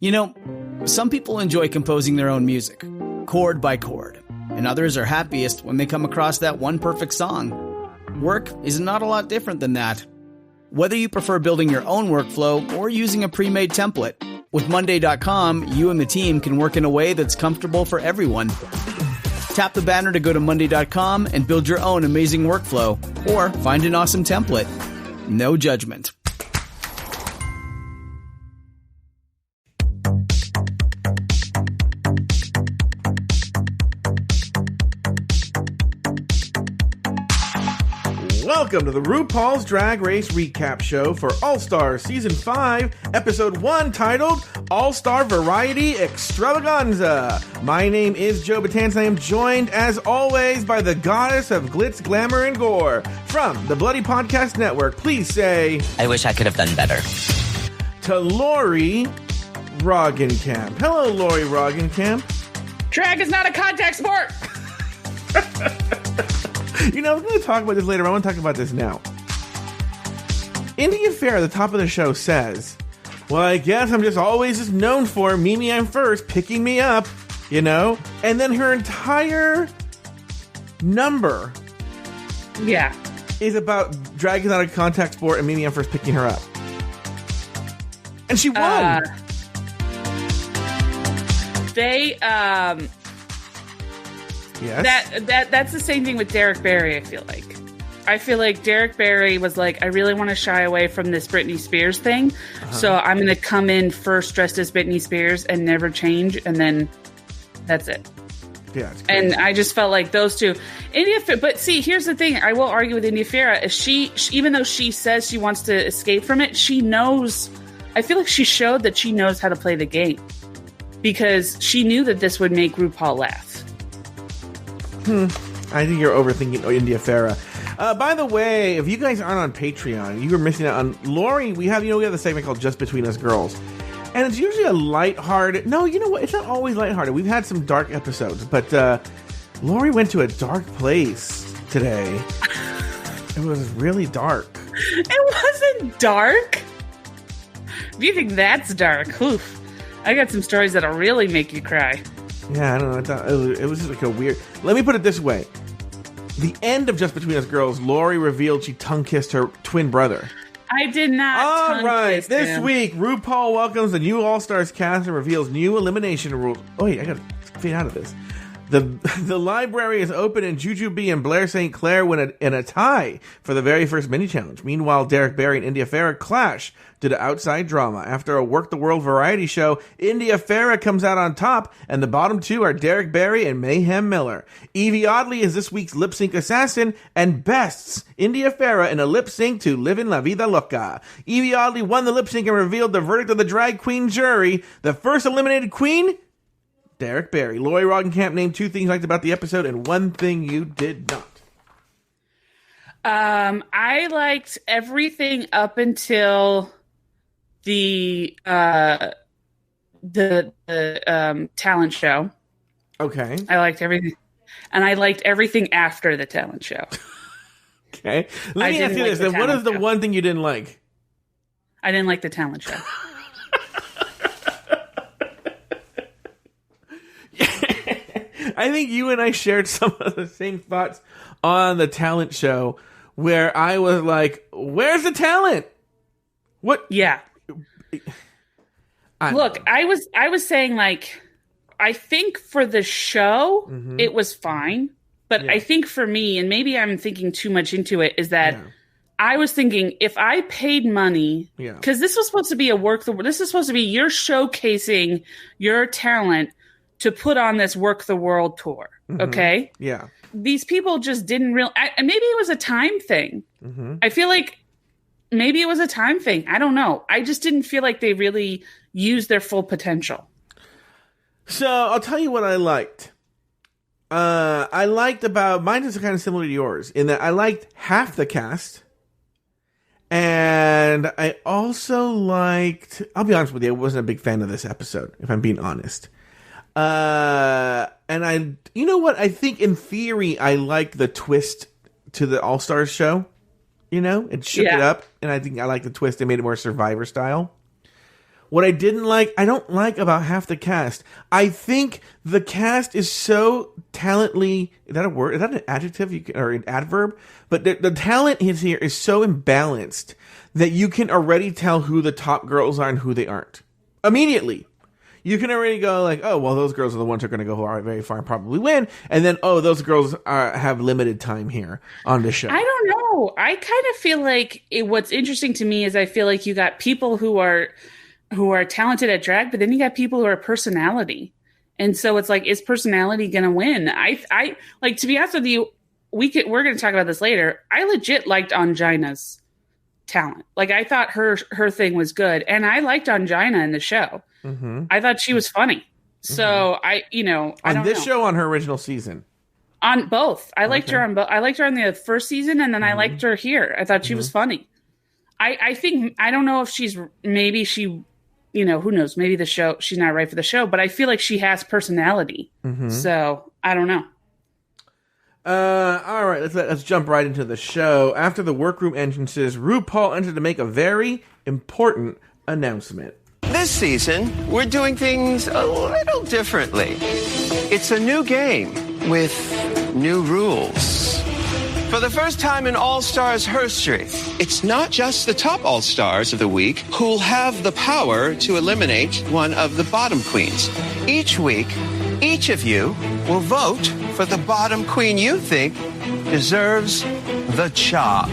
You know, some people enjoy composing their own music, chord by chord, and others are happiest when they come across that one perfect song. Work is not a lot different than that. Whether you prefer building your own workflow or using a pre-made template, with Monday.com, you and the team can work in a way that's comfortable for everyone. Tap the banner to go to Monday.com and build your own amazing workflow, or find an awesome template. No judgment. Welcome to the RuPaul's Drag Race Recap Show for All-Star Season 5, Episode 1, titled All-Star Variety Extravaganza. My name is Joe Betance, and I am joined, as always, by the goddess of glitz, glamour, and gore. From the Bloody Podcast Network, please say... I wish I could have done better. To Lauri Roggenkamp. Hello, Lauri Roggenkamp. Drag is not a contact sport! You know, I was going to talk about this later. I want to talk about this now. India Fair at the top of the show says, well, I guess I'm just always just known for Mimi I'm First picking me up, you know? And then her entire number is about drag is not a contact sport and Mimi I'm First picking her up. And she won. Yes. That's the same thing with Derek Barry, I feel like Derek Barry was like, I really want to shy away from this Britney Spears thing, so I'm going to come in first dressed as Britney Spears and never change, and then that's it. Yeah, and I just felt like those two, but see, here's the thing, I will argue with India Farah, she even though she says she wants to escape from it, she knows, I feel like she showed that she knows how to play the game, because she knew that this would make RuPaul laugh. I think you're overthinking India Farah. By the way, if you guys aren't on Patreon, you were missing out on Lauri. We have the segment called Just Between Us Girls. And it's usually a lighthearted... No, you know what? It's not always lighthearted. We've had some dark episodes. But Lauri went to a dark place today. It was really dark. It wasn't dark. If you think that's dark, oof. I got some stories that'll really make you cry. Yeah, I don't know. I thought it was just like a weird... Let me put it this way. The end of Just Between Us Girls, Lauri revealed she tongue-kissed her twin brother. I did not All right, this him. week, RuPaul welcomes the new All-Stars cast and reveals new elimination rules. Oh, wait, I gotta fade out of this. The library is open and Jujubee and Blair St. Clair win in a tie for the very first mini-challenge. Meanwhile, Derek Barry and India Farah clash due to outside drama. After a Work the World variety show, India Farah comes out on top, and the bottom two are Derek Barry and Mayhem Miller. Evie Oddly is this week's lip-sync assassin and bests India Farah in a lip-sync to Livin' La Vida Loca. Evie Oddly won the lip-sync and revealed the verdict of the drag queen jury. The first eliminated queen... Derek Barry. Lauri Roggenkamp named 2 things you liked about the episode and 1 thing you did not. I liked everything up until the talent show. Okay. I liked everything. And I liked everything after the talent show. Okay. Let me ask you this. Then what is the one thing you didn't like? I didn't like the talent show. I think you and I shared some of the same thoughts on the talent show where I was like, where's the talent? What? Yeah. Look, I was saying, like, I think for the show, it was fine. But I think for me, and maybe I'm thinking too much into it, is that I was thinking if I paid money, because this was supposed to be this is supposed to be you're showcasing your talent to put on this Work the World tour, okay? Yeah. These people just didn't maybe it was a time thing. I feel like maybe it was a time thing. I don't know. I just didn't feel like they really used their full potential. So, I'll tell you what I liked. I liked mine is kind of similar to yours, in that I liked half the cast. And I also liked, I'll be honest with you, I wasn't a big fan of this episode, if I'm being honest. And you know what? I think in theory, I like the twist to the All-Stars show. You know, it shook it up. And I think I like the twist. They made it more Survivor style. What I don't like about half the cast. I think the cast is so talently, is that a word? Is that an adjective or an adverb? But the talent here is so imbalanced that you can already tell who the top girls are and who they aren't. Immediately. You can already go like, oh, well, those girls are the ones who are going to go very far and probably win. And then, oh, those girls have limited time here on the show. I don't know. I kind of feel like what's interesting to me is I feel like you got people who are talented at drag, but then you got people who are personality. And so it's like, is personality going to win? I like, to be honest with you, we're going to talk about this later. I legit liked Angina's talent. Like, I thought her thing was good. And I liked Angina in the show. Mm-hmm. I thought she was funny. So I don't know. On this show, on her original season? On both. I liked her on both. I liked her on the first season, and then I liked her here. I thought she was funny. I think, I don't know if maybe she, who knows? Maybe the show, she's not right for the show, but I feel like she has personality. Mm-hmm. So I don't know. All right, let's jump right into the show. After the workroom entrances, RuPaul entered to make a very important announcement. This season, we're doing things a little differently. It's a new game with new rules. For the first time in All-Stars history, it's not just the top All-Stars of the week who'll have the power to eliminate one of the bottom queens. Each week, each of you will vote for the bottom queen you think deserves the job.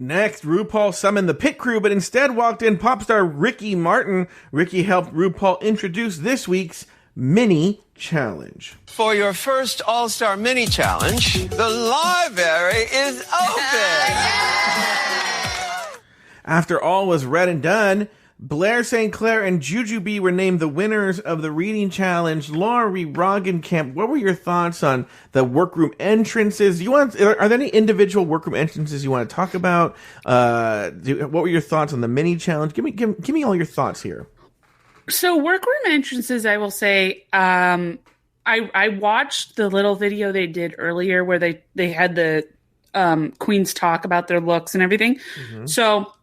Next, RuPaul summoned the pit crew, but instead walked in pop star Ricky Martin. Ricky helped RuPaul introduce this week's mini challenge. For your first All-Star mini challenge, the library is open. After all was read and done, Blair St. Clair and Jujubee were named the winners of the reading challenge. Lauri Roggenkamp, what were your thoughts on the workroom entrances? Are there any individual workroom entrances you want to talk about? What were your thoughts on the mini challenge? Give me all your thoughts here. So workroom entrances, I will say, I watched the little video they did earlier where they had the queens talk about their looks and everything. Mm-hmm. So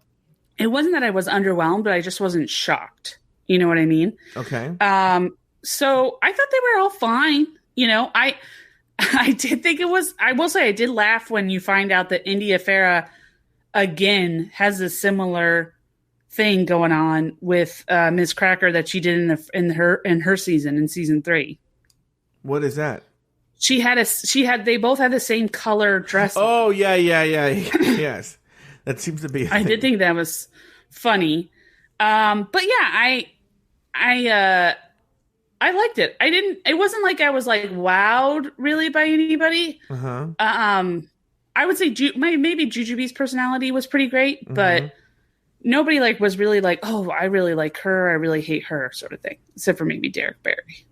it wasn't that I was underwhelmed, but I just wasn't shocked. You know what I mean? Okay. So I thought they were all fine. I did think it was, I will say I did laugh when you find out that India Farah again has a similar thing going on with Ms. Cracker that she did in her season, in season 3. What is that? They both had the same color dress. Oh, yeah. Yes. That seems to be a thing. I did think that was funny. But yeah, I liked it. It wasn't like I was like wowed really by anybody. Uh-huh. I would say maybe Jujubee's personality was pretty great, but nobody was really like, oh, I really like her, I really hate her sort of thing, except for maybe Derek Barry.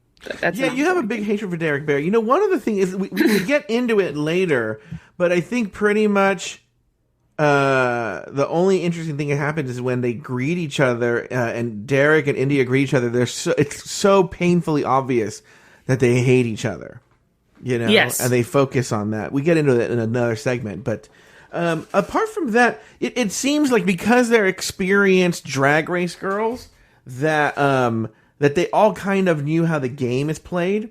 You have a big hatred for Derek Barry. One of the things is we get into it later, but I think pretty much the only interesting thing that happens is when they greet each other, and Derek and India greet each other. It's so painfully obvious that they hate each other, Yes. And they focus on that. We get into that in another segment, but apart from that, it seems like because they're experienced drag race girls that they all kind of knew how the game is played,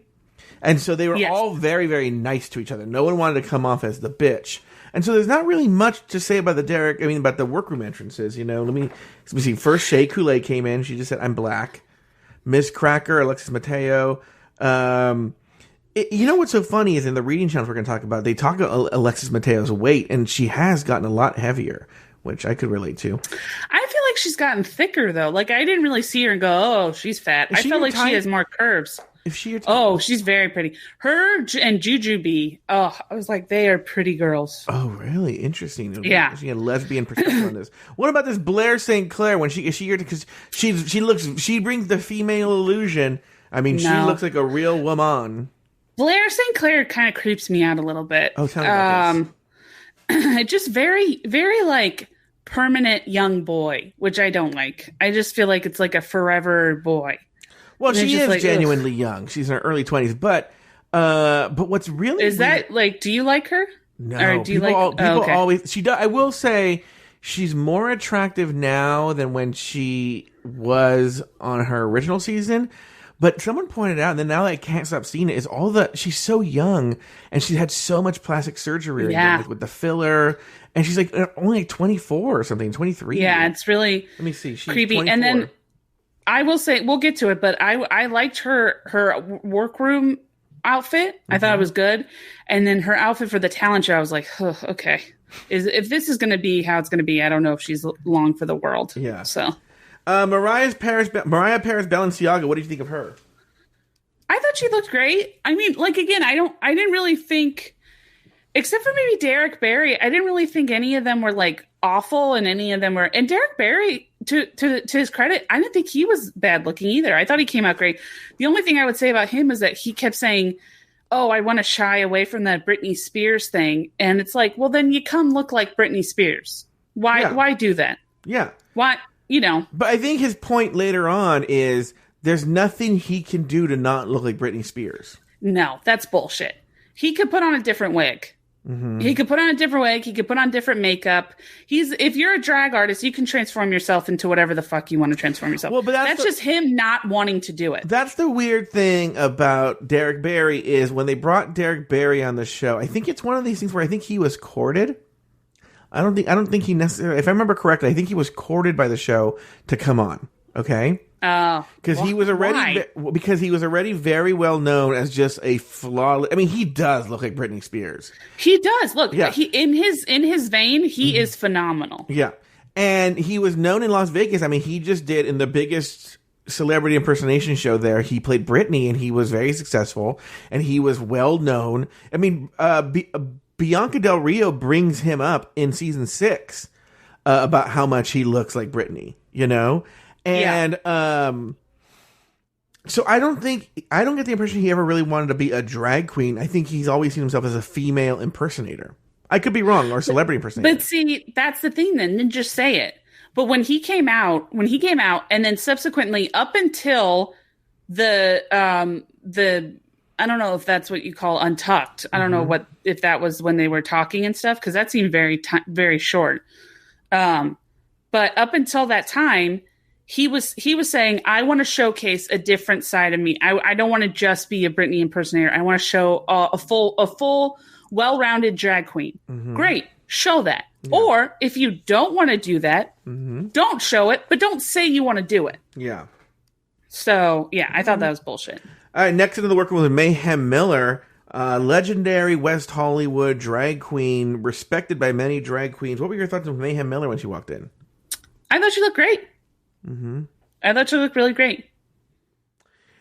and so they were all very, very nice to each other. No one wanted to come off as the bitch. And so there's not really much to say about about the workroom entrances, Let me see. First, Shea Coulee came in. She just said, I'm black. Ms. Cracker, Alexis Mateo. What's so funny is in the reading challenge we're going to talk about, they talk about Alexis Mateo's weight, and she has gotten a lot heavier, which I could relate to. I feel like she's gotten thicker, though. I didn't really see her and go, oh, she's fat. I felt like she has more curves. She's very pretty. Her and Jujubee. Oh, I was like, they are pretty girls. Oh, really? Interesting. Yeah. She had a lesbian perspective on this. What about this Blair St. Clair? Because she brings the female illusion. She looks like a real woman. Blair St. Clair kind of creeps me out a little bit. Oh, tell me about this. Just very, very permanent young boy, which I don't like. I just feel like it's like a forever boy. Well, she is genuinely young. She's in her early 20s, but what's really is weird, that do you like her? No, or do you people always. She does. I will say she's more attractive now than when she was on her original season. But someone pointed out, and then now I can't stop seeing it, is she's so young, and she had so much plastic surgery with the filler, and she's like only like 24 or something, 23. Yeah, it's really let me see, she's creepy. 24. And then I will say, we'll get to it, but I liked her workroom outfit. I thought it was good, and then her outfit for the talent show, I was like, oh, okay, if this is going to be how it's going to be, I don't know if she's long for the world. Yeah. So. Mariah Paris Balenciaga, what did you think of her? I thought she looked great. I mean, like, again, I didn't really think, except for maybe Derek Barry, I didn't really think any of them were like awful, and any of them were, and Derek Barry, to his credit, I didn't think he was bad looking either. I thought he came out great. The only thing I would say about him is that he kept saying, oh, I want to shy away from that Britney Spears thing. And it's like, well, then you come look like Britney Spears. Why do that? Yeah. Why? You know. But I think his point later on is there's nothing he can do to not look like Britney Spears. No, that's bullshit. He could put on a different wig. Mm-hmm. He could put on a different wig. He could put on different makeup. If you're a drag artist, you can transform yourself into whatever the fuck you want to transform yourself. Well, but that's just him not wanting to do it. That's the weird thing about Derek Barry is when they brought Derek Barry on the show, I think it's one of these things where I think he was courted. I don't think he necessarily, if I remember correctly, I think he was courted by the show to come on. Okay. Because he was already very well known as just a flawless. I mean, he does look like Britney Spears. He does look. Yeah. He in his vein, he is phenomenal. Yeah, and he was known in Las Vegas. I mean, he just did in the biggest celebrity impersonation show there. He played Britney, and he was very successful, and he was well known. I mean, Bianca Del Rio brings him up in season 6 about how much he looks like Britney, you know? And so I don't get the impression he ever really wanted to be a drag queen. I think he's always seen himself as a female impersonator. I could be wrong, or celebrity impersonator. But see, that's the thing then just say it. But when he came out, and then subsequently up until the I don't know if that's what you call untucked. I don't know if that was when they were talking and stuff, because that seemed very short. But up until that time, he was saying, I want to showcase a different side of me. I don't want to just be a Britney impersonator. I want to show a full, well-rounded drag queen. Mm-hmm. Great, show that. Yeah. Or if you don't want to do that, don't show it, but don't say you want to do it. Yeah. So yeah, I thought that was bullshit. All right, next into the workroom with Mayhem Miller, legendary West Hollywood drag queen, respected by many drag queens. What were your thoughts on Mayhem Miller when she walked in? I thought she looked great. Mm-hmm. I thought she looked really great.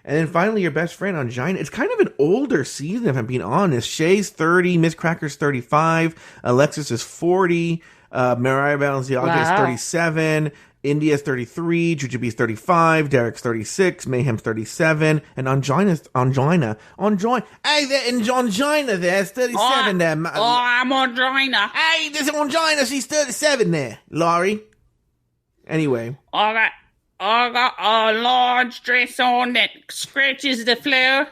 And then finally, your best friend, Angina. It's kind of an older season, if I'm being honest. Shay's 30, Miss Cracker's 35, Alexis is 40, Mariah Balenciaga is 37, India's 33, Jujubee's 35, Derek's 36, Mayhem's 37, and Angina. Hey, there, Angina there's 37 there. I'm Angina. Hey, there's Angina, she's 37 there, Lauri. Anyway. I got a large dress on that scratches the floor.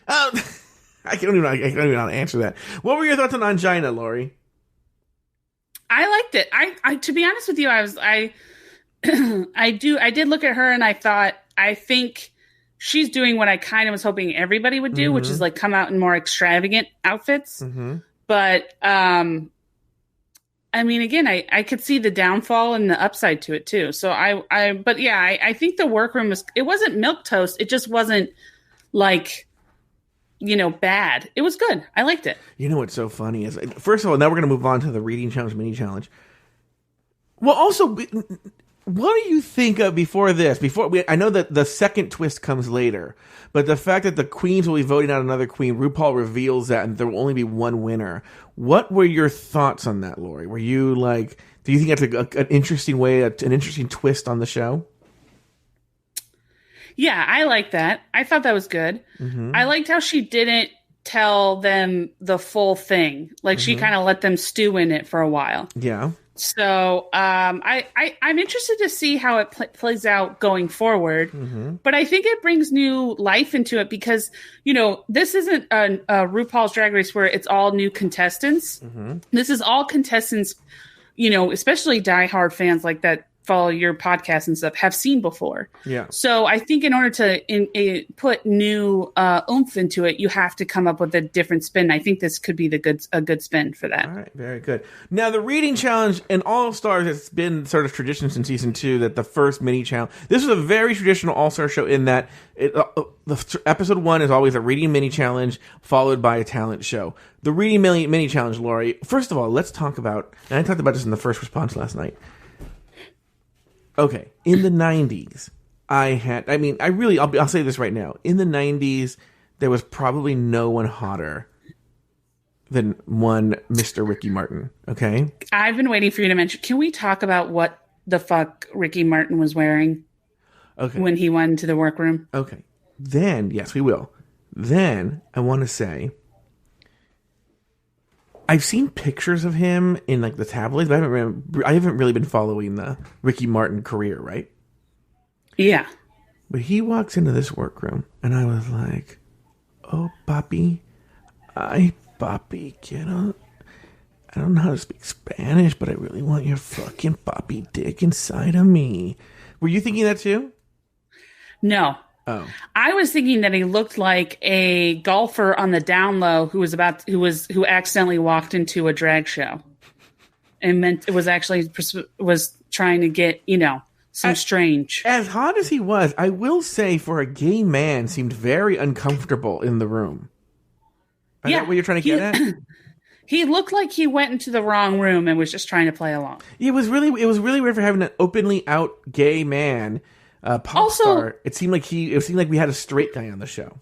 Oh, I don't even know how to answer that. What were your thoughts on Angina, Lauri? I liked it. I to be honest with you, I did look at her and I thought, I think she's doing what I kind of was hoping everybody would do, which is like come out in more extravagant outfits. Mm-hmm. But I mean, again, I could see the downfall and the upside to it too. So I think the workroom it wasn't milquetoast. It just wasn't like, bad. It was good. I liked it. You know what's so funny is, first of all, now we're going to move on to the reading challenge, mini challenge. Well, also, what do you think of before this? I know that the second twist comes later, but the fact that the queens will be voting out another queen, RuPaul reveals that, and there will only be one winner. What were your thoughts on that, Lauri? Were you like, do you think that's an interesting way, an interesting twist on the show? Yeah, I like that. I thought that was good. Mm-hmm. I liked how she didn't tell them the full thing. Like she kind of let them stew in it for a while. Yeah. So I'm interested to see how it plays out going forward. But I think it brings new life into it because, this isn't a RuPaul's Drag Race where it's all new contestants. This is all contestants, especially diehard fans like that follow your podcast and stuff have seen before. Yeah. So I think in order to put new oomph into it, you have to come up with a different spin. I think this could be a good spin for that. All right, very good. Now the reading challenge in All Stars, it's been sort of tradition since season 2 that the first mini challenge. This is a very traditional All Star show in that the episode 1 is always a reading mini challenge followed by a talent show. The reading mini challenge, Lauri. First of all, let's talk about. And I talked about this in the first response last night. Okay, in the 90s, I'll say this right now. In the 90s, there was probably no one hotter than one Mr. Ricky Martin, okay? I've been waiting for you to mention. Can we talk about what the fuck Ricky Martin was wearing when he went into the workroom? Okay. Then, yes, we will. Then, I want to say, I've seen pictures of him in like the tabloids, but I haven't really been following the Ricky Martin career, right? Yeah. But he walks into this workroom, and I was like, "Oh, papi, get up. I don't know how to speak Spanish, but I really want your fucking papi dick inside of me." Were you thinking that too? No. Oh. I was thinking that he looked like a golfer on the down low who accidentally walked into a drag show and was trying to get, some strange. As hot as he was, I will say for a gay man seemed very uncomfortable in the room. Is that what you're trying to get at? He looked like he went into the wrong room and was just trying to play along. It was really weird for having an openly out gay man pop star. It seemed like we had a straight guy on the show.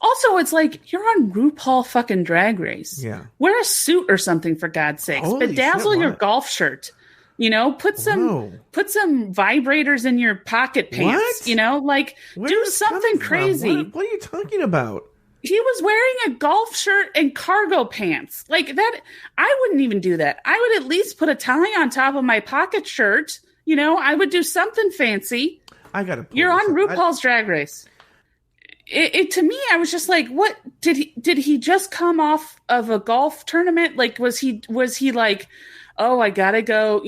Also, it's like you're on RuPaul fucking Drag Race. Yeah. Wear a suit or something for God's sakes. Bedazzle your golf shirt. Put some vibrators in your pocket pants. What? Do something crazy. What are you talking about? He was wearing a golf shirt and cargo pants. Like that, I wouldn't even do that. I would at least put a tie on top of my pocket shirt. I would do something fancy. You're on RuPaul's Drag Race. It to me, I was just like, what did he just come off of a golf tournament? Like, was he like, oh, I gotta go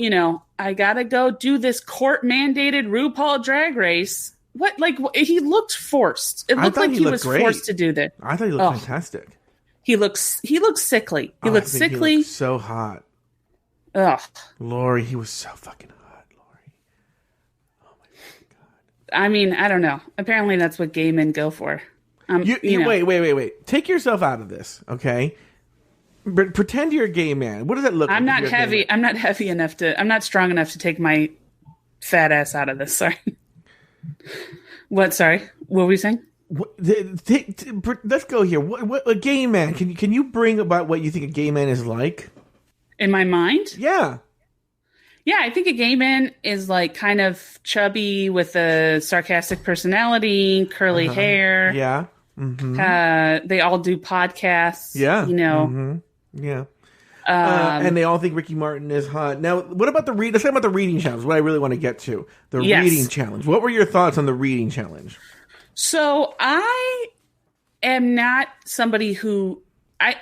do this court mandated RuPaul Drag Race. What? Like, he looked forced. It looked like he was forced to do that. I thought he looked fantastic. He looks sickly. He looked sickly. He looked so hot. Ugh. Lauri, he was so fucking hot, Lauri. Oh my God. I mean, I don't know. Apparently that's what gay men go for. Wait. Take yourself out of this, okay? Pretend you're a gay man. What does that look like? I'm not heavy enough I'm not strong enough to take my fat ass out of this. Sorry. What? Sorry. What were we saying? Let's go here. What a gay man? Can you bring about what you think a gay man is like? In my mind? Yeah. Yeah, I think a gay man is like kind of chubby with a sarcastic personality, curly hair. Yeah. Mm-hmm. They all do podcasts. Yeah. Mm-hmm. Yeah. And they all think Ricky Martin is hot. Now, what about let's talk about the reading challenge, what I really want to get to. The reading challenge. What were your thoughts on the reading challenge? So I am not somebody who... I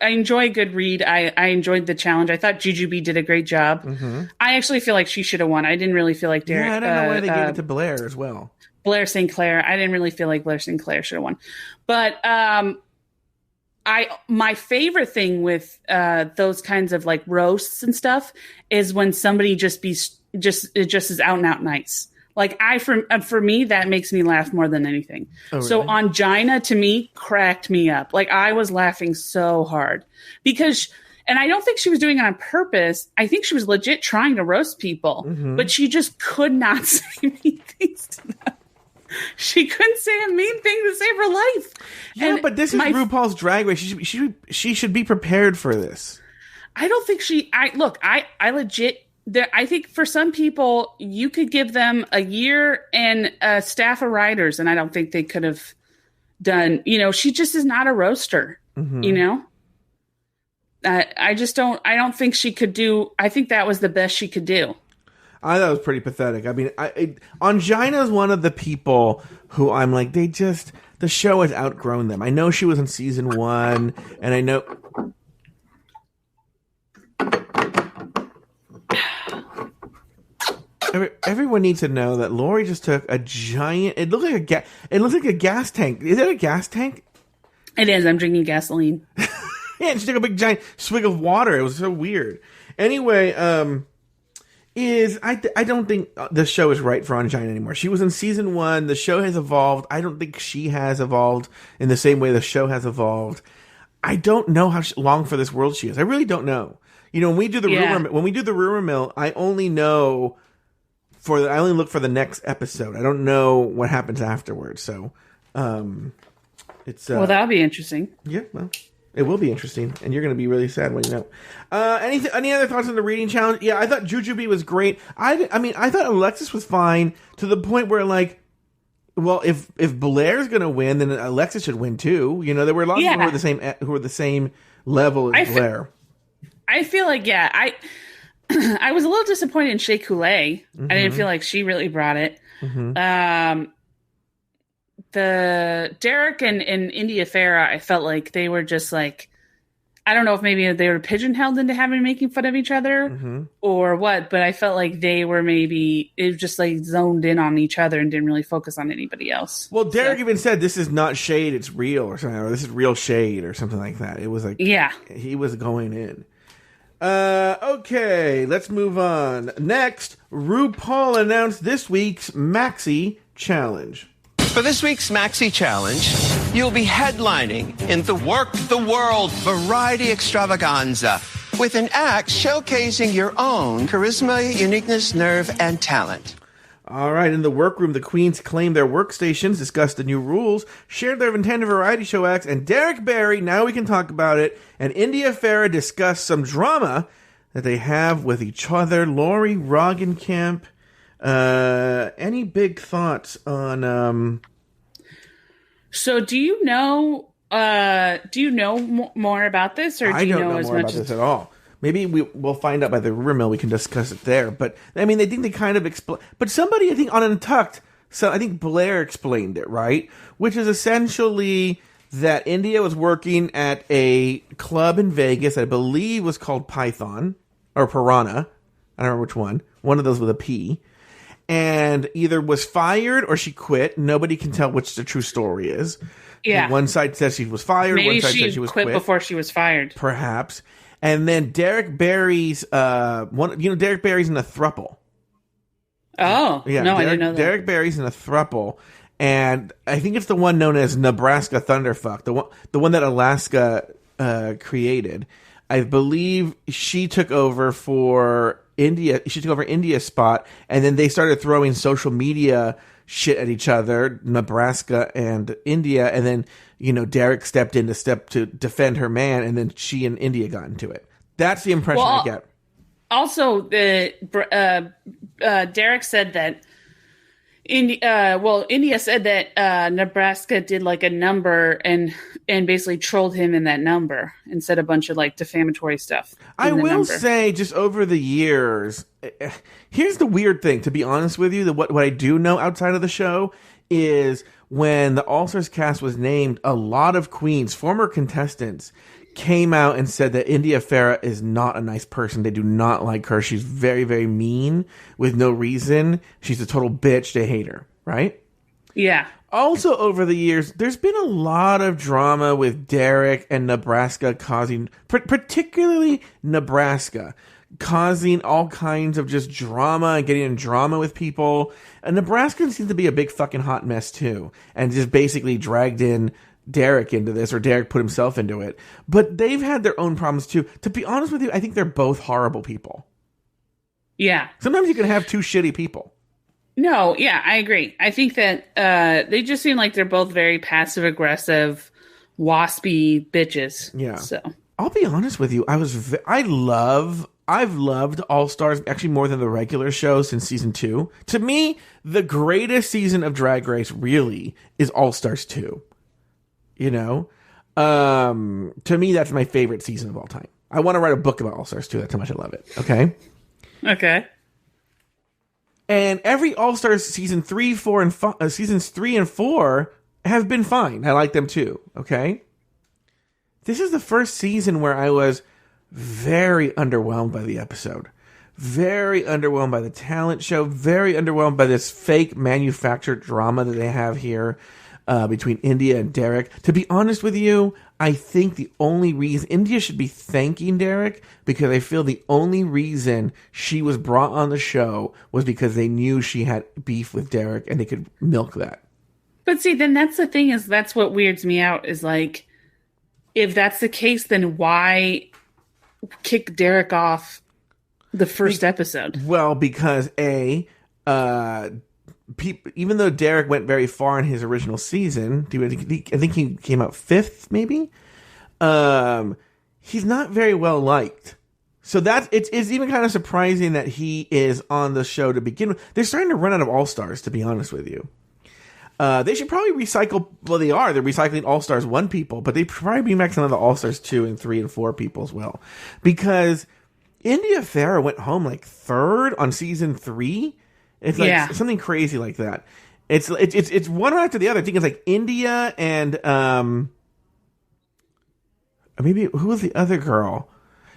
enjoy a good read. I enjoyed the challenge. I thought Jujubee did a great job. Mm-hmm. I actually feel like she should have won. I didn't really feel like Derek. Yeah, I don't know why they gave it to Blair as well. Blair St. Clair. I didn't really feel like Blair St. Clair should have won. But my favorite thing with those kinds of like roasts and stuff is when somebody just is out and out nice. Like for me, that makes me laugh more than anything. Oh, really? So Angina to me cracked me up. Like I was laughing so hard because, and I don't think she was doing it on purpose. I think she was legit trying to roast people, but she just could not say mean things to them. She couldn't say a mean thing to save her life. Yeah, and but this is RuPaul's Drag Race. She should be prepared for this. I don't think I legit. I think for some people, you could give them a year and a staff of writers, and I don't think they could have done. She just is not a roaster. Mm-hmm. I don't think she could do. I think that was the best she could do. I thought it was pretty pathetic. I mean, Angina is one of the people who I'm like, the show has outgrown them. I know she was in season 1, and I know. Everyone needs to know that Lauri just took a giant. It looks like a gas tank. Is that a gas tank? It is. I'm drinking gasoline. Yeah, and she took a big giant swig of water. It was so weird. Anyway, I don't think the show is right for Angina anymore. She was in season 1. The show has evolved. I don't think she has evolved in the same way the show has evolved. I don't know how long for this world she is. I really don't know. You know, when we do the rumor mill, I only know. I only look for the next episode. I don't know what happens afterwards. So, it's well, that'll be interesting. Yeah, well, it will be interesting, and you're going to be really sad when you know. Any other thoughts on the reading challenge? Yeah, I thought Jujubee was great. I mean, I thought Alexis was fine to the point where, like, well, if Blair's going to win, then Alexis should win too. You know, there were a lot of people who were the same level as Blair. I feel like I was a little disappointed in Shea Coulee. I didn't feel like she really brought it. The Derek and India Farah, I felt like they were just like, I don't know if maybe they were pigeonholed into making fun of each other or what, but I felt like they were it was just like zoned in on each other and didn't really focus on anybody else. Well, Derek even said this is not shade, it's real or something, or this is real shade or something like that. It was like, he was going in. Okay, let's move on. Next, RuPaul announced this week's Maxi Challenge. For this week's Maxi Challenge, you'll be headlining in the Work the World Variety Extravaganza with an act showcasing your own charisma, uniqueness, nerve, and talent. All right, in the workroom, the queens claimed their workstations, discussed the new rules, shared their intended variety show acts, and Derek Barry, now we can talk about it, and India Farah discussed some drama that they have with each other. Lauri Roggenkamp, any big thoughts on... So do you know more about this, or do you know as much about this at all? Maybe we'll find out by the rumor mill. We can discuss it there. But, I mean, I think they kind of explain. But somebody, I think, on Untucked, so I think Blair explained it, right? Which is essentially that India was working at a club in Vegas, I believe was called Python, or Piranha. I don't remember which one. One of those with a P. And either was fired or she quit. Nobody can tell which the true story is. Yeah. One side says she was fired. Maybe one side says she was quit before she was fired. Perhaps. And then Derek Barry's Derek Barry's in a throuple. Oh, yeah, no, I didn't know that. Derek Barry's in a throuple, and I think it's the one known as Nebraska Thunderfuck, the one that Alaska created. I believe she took over for India. She took over India's spot, and then they started throwing social media shit at each other, Nebraska and India, and then Derek stepped in to defend her man, and then she and India got into it. That's the impression I get. Also, Derek said that India said that Nebraska did like a number and basically trolled him in that number and said a bunch of like defamatory stuff. I will say, just over the years, here's the weird thing. To be honest with you, what I do know outside of the show is when the All Stars cast was named, a lot of queens, former contestants, came out and said that India Farah is not a nice person. They do not like her. She's very, very mean with no reason. She's a total bitch. They hate her, right? Yeah. Also, over the years, there's been a lot of drama with Derek and Nebraska causing, particularly Nebraska, causing all kinds of just drama and getting in drama with people. And Nebraska seems to be a big fucking hot mess too, and just basically dragged in Derek into this, or Derek put himself into it. But they've had their own problems too. To be honest with you, I think they're both horrible people. Yeah. Sometimes you can have two shitty people. No, yeah, I agree. I think that they just seem like they're both very passive aggressive, waspy bitches. Yeah. So I'll be honest with you. I've loved All Stars actually more than the regular show since season 2. To me, the greatest season of Drag Race really is All Stars 2. To me, that's my favorite season of all time. I want to write a book about All Stars too. That's how much I love it. Okay. Okay. And every All Stars seasons 3 and 4 have been fine. I like them too. Okay. This is the first season where I was very underwhelmed by the episode. Very underwhelmed by the talent show. Very underwhelmed by this fake manufactured drama that they have here between India and Derek. To be honest with you, I think the only reason India should be thanking Derek, because I feel the only reason she was brought on the show was because they knew she had beef with Derek and they could milk that. But see, then that's the thing, is that's what weirds me out, is like, if that's the case, then why kick Derek off the first episode? Well, because even though Derek went very far in his original season, I think he came out 5th, maybe. He's not very well liked, so it's even kind of surprising that he is on the show to begin with. They're starting to run out of All Stars, to be honest with you. They should probably recycle. Well, they are. They're recycling All Stars 1 people, but they probably bring back some of the All Stars 2 and 3 and 4 people as well, because India Farah went home like 3rd on season 3. It's like something crazy like that. It's one right after the other. I think it's like India and maybe who was the other girl?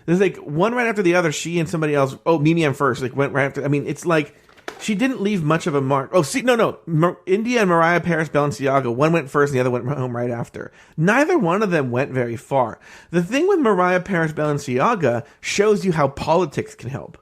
There's like one right after the other. She and somebody else. Oh, Mimi M first. Like went right after. I mean, it's like she didn't leave much of a mark. Oh, see, no. India and Mariah Paris Balenciaga. One went first, and the other went home right after. Neither one of them went very far. The thing with Mariah Paris Balenciaga shows you how politics can help.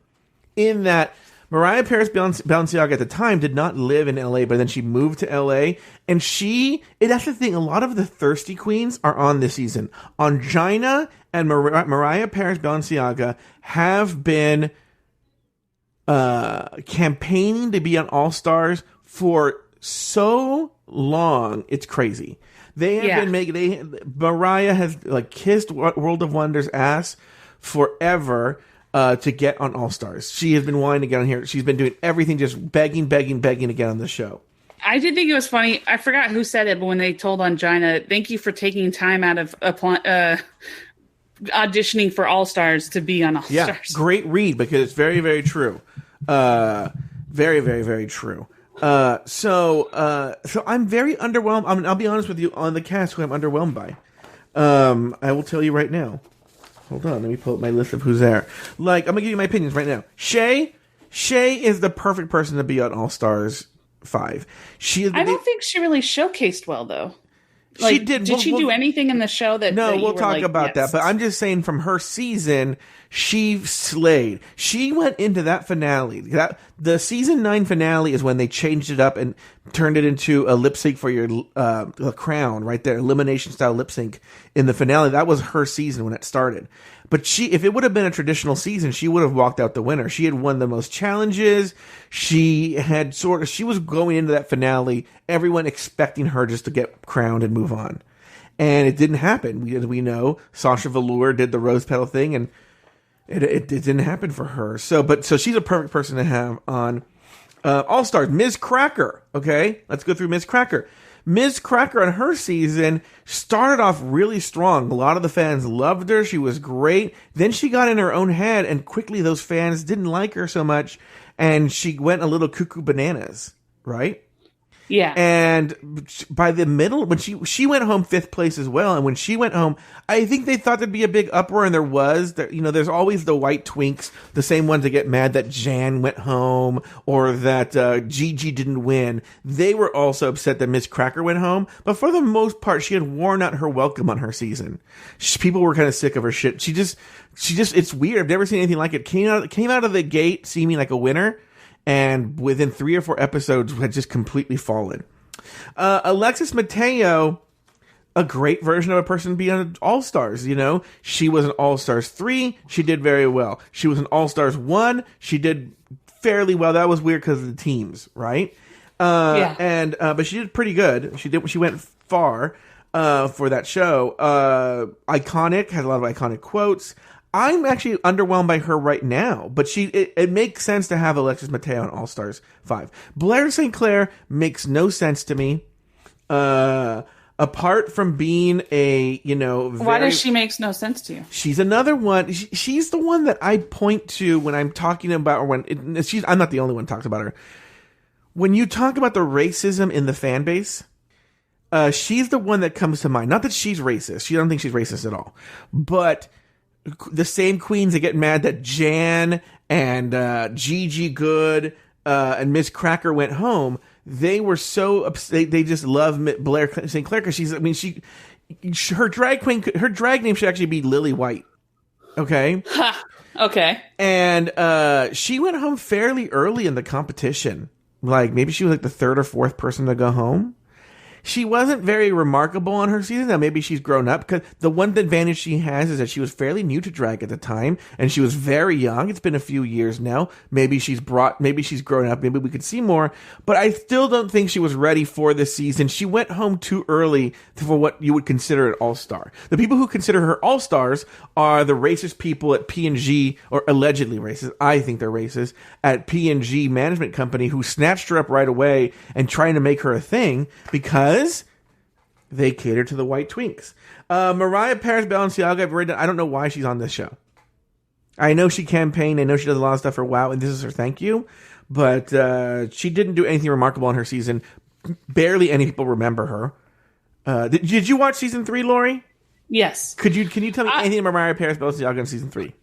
In that, Mariah Paris Balenciaga at the time did not live in LA, but then she moved to LA, and that's the thing, a lot of the thirsty queens are on this season. Ongina and Mariah Paris Balenciaga have been campaigning to be on All Stars for so long, it's crazy. They have been making, Mariah has like kissed World of Wonder's ass forever to get on All Stars. She has been wanting to get on here. She's been doing everything, just begging to get on the show. I did think it was funny. I forgot who said it, but when they told Ongina, thank you for taking time out of auditioning for All Stars to be on All Stars. Yeah, great read, because it's very, very true. Very, very, very true. So I'm very underwhelmed. I'll be honest with you, on the cast who I'm underwhelmed by. I will tell you right now. Hold on, let me pull up my list of who's there. Like, I'm gonna give you my opinions right now. Shay is the perfect person to be on All Stars 5. I don't think she really showcased well, though. Like, she did. Did she do anything in the show that? No, that we'll talk about that. But I'm just saying, from her season, she slayed. She went into that finale. The season 9 finale is when they changed it up and turned it into a lip sync for your crown, right there, elimination style lip sync in the finale. That was her season when it started. But if it would have been a traditional season, she would have walked out the winner. She had won the most challenges. She was going into that finale, everyone expecting her just to get crowned and move on. And it didn't happen. We know Sasha Velour did the rose petal thing, and it didn't happen for her. So she's a perfect person to have on All Stars. Ms. Cracker. Okay, let's go through Ms. Cracker. Ms. Cracker on her season started off really strong. A lot of the fans loved her. She was great. Then she got in her own head, and quickly those fans didn't like her so much, and she went a little cuckoo bananas, right? Yeah. And by the middle, when she went home 5th place as well, and when she went home, I think they thought there'd be a big uproar, and there was. There's always the white twinks, the same ones that get mad that Jan went home or that Gigi didn't win. They were also upset that Miss Cracker went home, but for the most part, she had worn out her welcome on her season. People were kind of sick of her shit. She just, it's weird. I've never seen anything like it. Came out of the gate seeming like a winner, and within 3 or 4 episodes had just completely fallen. Alexis Mateo, a great version of a person being on All Stars. She was an All Stars 3. She did very well. She was an All Stars 1. She did fairly well. That was weird because of the teams, right? Yeah. But she did pretty good. She went far for that show. Iconic, has a lot of iconic quotes. I'm actually underwhelmed by her right now, but it makes sense to have Alexis Mateo on All Stars 5. Blair St. Clair makes no sense to me. apart from being a, why does she makes no sense to you? She's another one. She's the one that I point to when I'm talking about, or I'm not the only one who talks about her. When you talk about the racism in the fan base, she's the one that comes to mind. Not that she's racist. She don't think she's racist at all. But the same queens that get mad that Jan and Gigi Good and Miss Cracker went home, they were so upset. They just love Blair St. Clair because her drag name should actually be Lily White. Okay. Okay. And she went home fairly early in the competition. Like maybe she was like the third or fourth person to go home. She wasn't very remarkable on her season. Now, maybe she's grown up, because the one advantage she has is that she was fairly new to drag at the time, and she was very young. It's been a few years now. Maybe she's grown up. Maybe we could see more, but I still don't think she was ready for this season. She went home too early for what you would consider an all-star. The people who consider her all-stars are the racist people at P&G, or allegedly racist. I think they're racist at P&G management company, who snatched her up right away and trying to make her a thing because they cater to the white twinks. Mariah Paris Balenciaga, I don't know why she's on this show. I know she campaigned. I know she does a lot of stuff for WoW, and this is her thank you. But she didn't do anything remarkable on her season. Barely any people remember her. Did you watch season 3, Lauri? Yes. Can you tell me anything about Mariah Paris Balenciaga in season 3?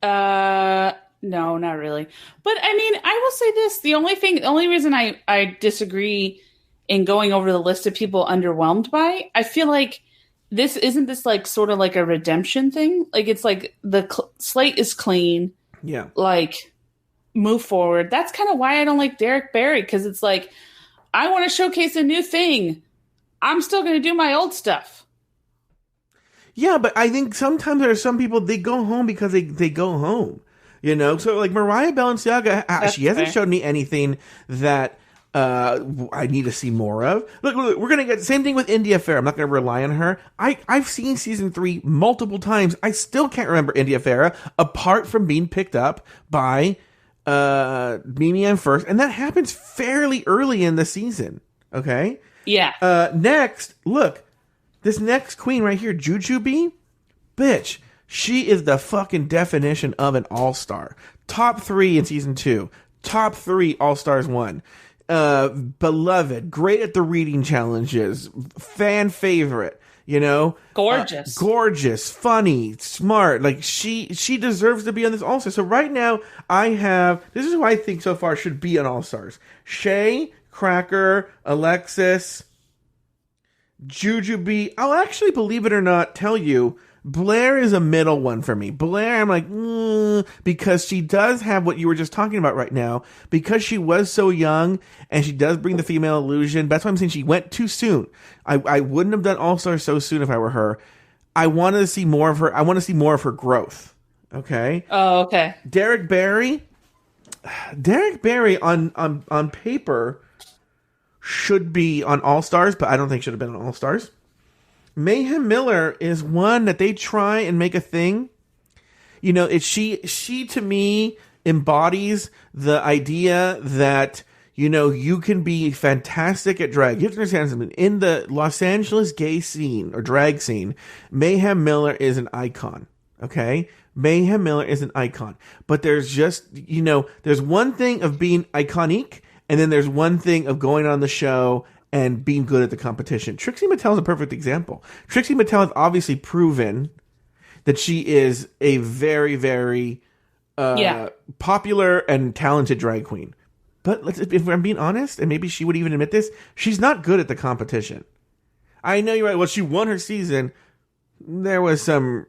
No, not really. But I mean, I will say this: the only reason I disagree in going over the list of people underwhelmed by, I feel like this like sort of like a redemption thing. Like it's like the slate is clean. Yeah. Like move forward. That's kind of why I don't like Derek Barry, because it's like, I want to showcase a new thing. I'm still going to do my old stuff. Yeah, but I think sometimes there are some people, they go home because they go home. So like Mariah Balenciaga, she hasn't showed me anything that I need to see more of. Look, we're going to get the same thing with India Farah. I'm not going to rely on her. I've seen season 3 multiple times. I still can't remember India Farah, apart from being picked up by Mimi and First. And that happens fairly early in the season. Okay? Yeah. Next, look. This next queen right here, Jujubee. Bitch. She is the fucking definition of an all-star. Top 3 in season 2. Top 3 All-Stars 1. Beloved, great at the reading challenges, fan favorite, gorgeous, funny, smart. Like she deserves to be on this All-Star. So right now this is who I think so far should be on All-Stars: Shay, Cracker, Alexis, Jujubee. I'll actually, believe it or not, tell you, Blair is a middle one for me. Blair, I'm like, because she does have what you were just talking about right now. Because she was so young, and she does bring the female illusion. That's why I'm saying she went too soon. I wouldn't have done All-Star so soon if I were her. I wanted to see more of her. I want to see more of her growth. Okay? Oh, okay. Derek Barry on paper should be on All-Stars, but I don't think should have been on All-Stars. Mayhem Miller is one that they try and make a thing. She to me embodies the idea that, you can be fantastic at drag. You have to understand something. In the Los Angeles gay scene or drag scene, Mayhem Miller is an icon. Okay? Mayhem Miller is an icon. But there's just, there's one thing of being iconic, and then there's one thing of going on the show and being good at the competition. Trixie Mattel is a perfect example. Trixie Mattel has obviously proven that she is a very, very popular and talented drag queen. But if I'm being honest, and maybe she would even admit this, she's not good at the competition. I know you're right. Well, she won her season. There was some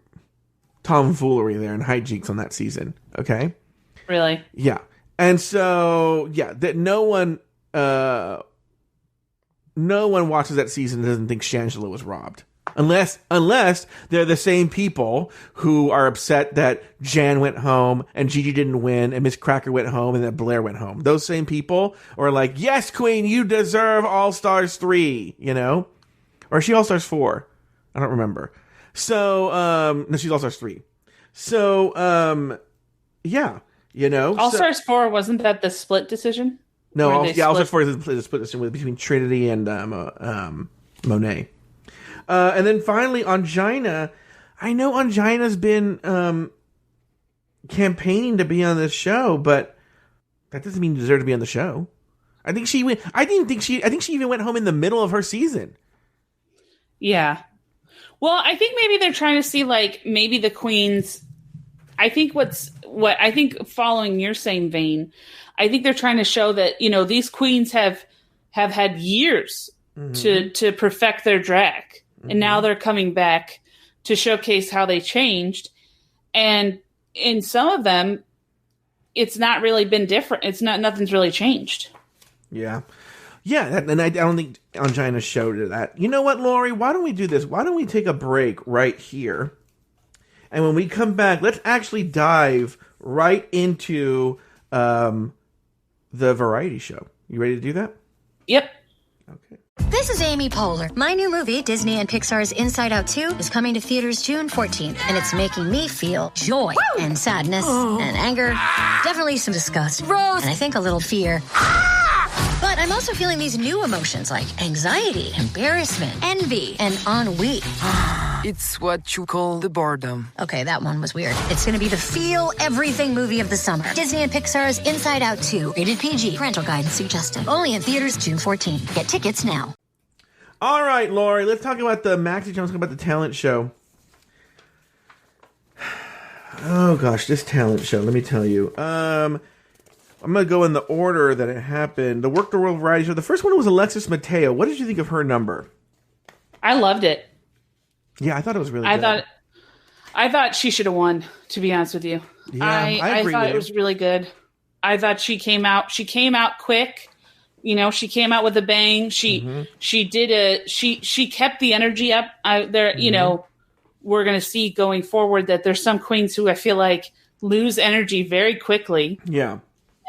tomfoolery there and hijinks on that season. Okay? Really? Yeah. And so, that no one watches that season and doesn't think Shangela was robbed. Unless they're the same people who are upset that Jan went home and Gigi didn't win and Miss Cracker went home and that Blair went home. Those same people are like, yes, Queen, you deserve All-Stars 3, Or is she All-Stars 4? I don't remember. So, no, she's All-Stars 3. So, All-Stars 4, wasn't that the split decision? No, All-Stars 4 is the split decision between Trinity and Monet. And then finally, Angina. I know Angina's been campaigning to be on this show, but that doesn't mean you deserve to be on the show. I think she even went home in the middle of her season. Yeah. Well, I think maybe they're trying to see, like, maybe the queens. I think I think following your same vein, I think they're trying to show that, you know, these queens have had years to perfect their drag. And now they're coming back to showcase how they changed. And in some of them, it's not really been different. Nothing's really changed. Yeah. Yeah, and I don't think Angina showed that. You know what, Lauri? Why don't we do this? Why don't we take a break right here? And when we come back, let's actually dive right into the variety show. You ready to do that? Yep. Okay. This is Amy Poehler. My new movie, Disney and Pixar's Inside Out 2, is coming to theaters June 14th, and it's making me feel joy and sadness and anger, definitely some disgust, and I think a little fear. But I'm also feeling these new emotions like anxiety, embarrassment, envy, and ennui. It's what you call the boredom. Okay, that one was weird. It's going to be the feel everything movie of the summer. Disney and Pixar's Inside Out 2. Rated PG. Parental guidance suggested. Only in theaters June 14th. Get tickets now. All right, Lauri, let's talk about the Maxi Jones, talk about the talent show. Oh, gosh, this talent show, let me tell you. I'm going to go in the order that it happened. The Work the World Variety Show. The first one was Alexis Mateo. What did you think of her number? I loved it. Yeah, I thought it was really good. I thought she should have won, to be honest with you. Yeah, I agree thought with it was really good. I thought she came out quick. You know, she came out with a bang. She kept the energy up. You know, we're going to see going forward that there's some queens who I feel like lose energy very quickly. Yeah.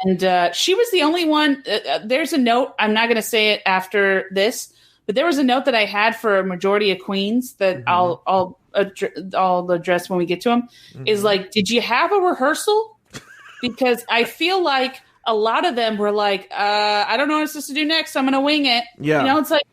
And she was the only one. There's a note. I'm not going to say it after this, but there was a note that I had for a majority of queens that I'll address when we get to them. Is like, did you have a rehearsal? Because I feel like a lot of them were like, I don't know what I'm supposed to do next. So I'm going to wing it. Yeah. You know, it's like,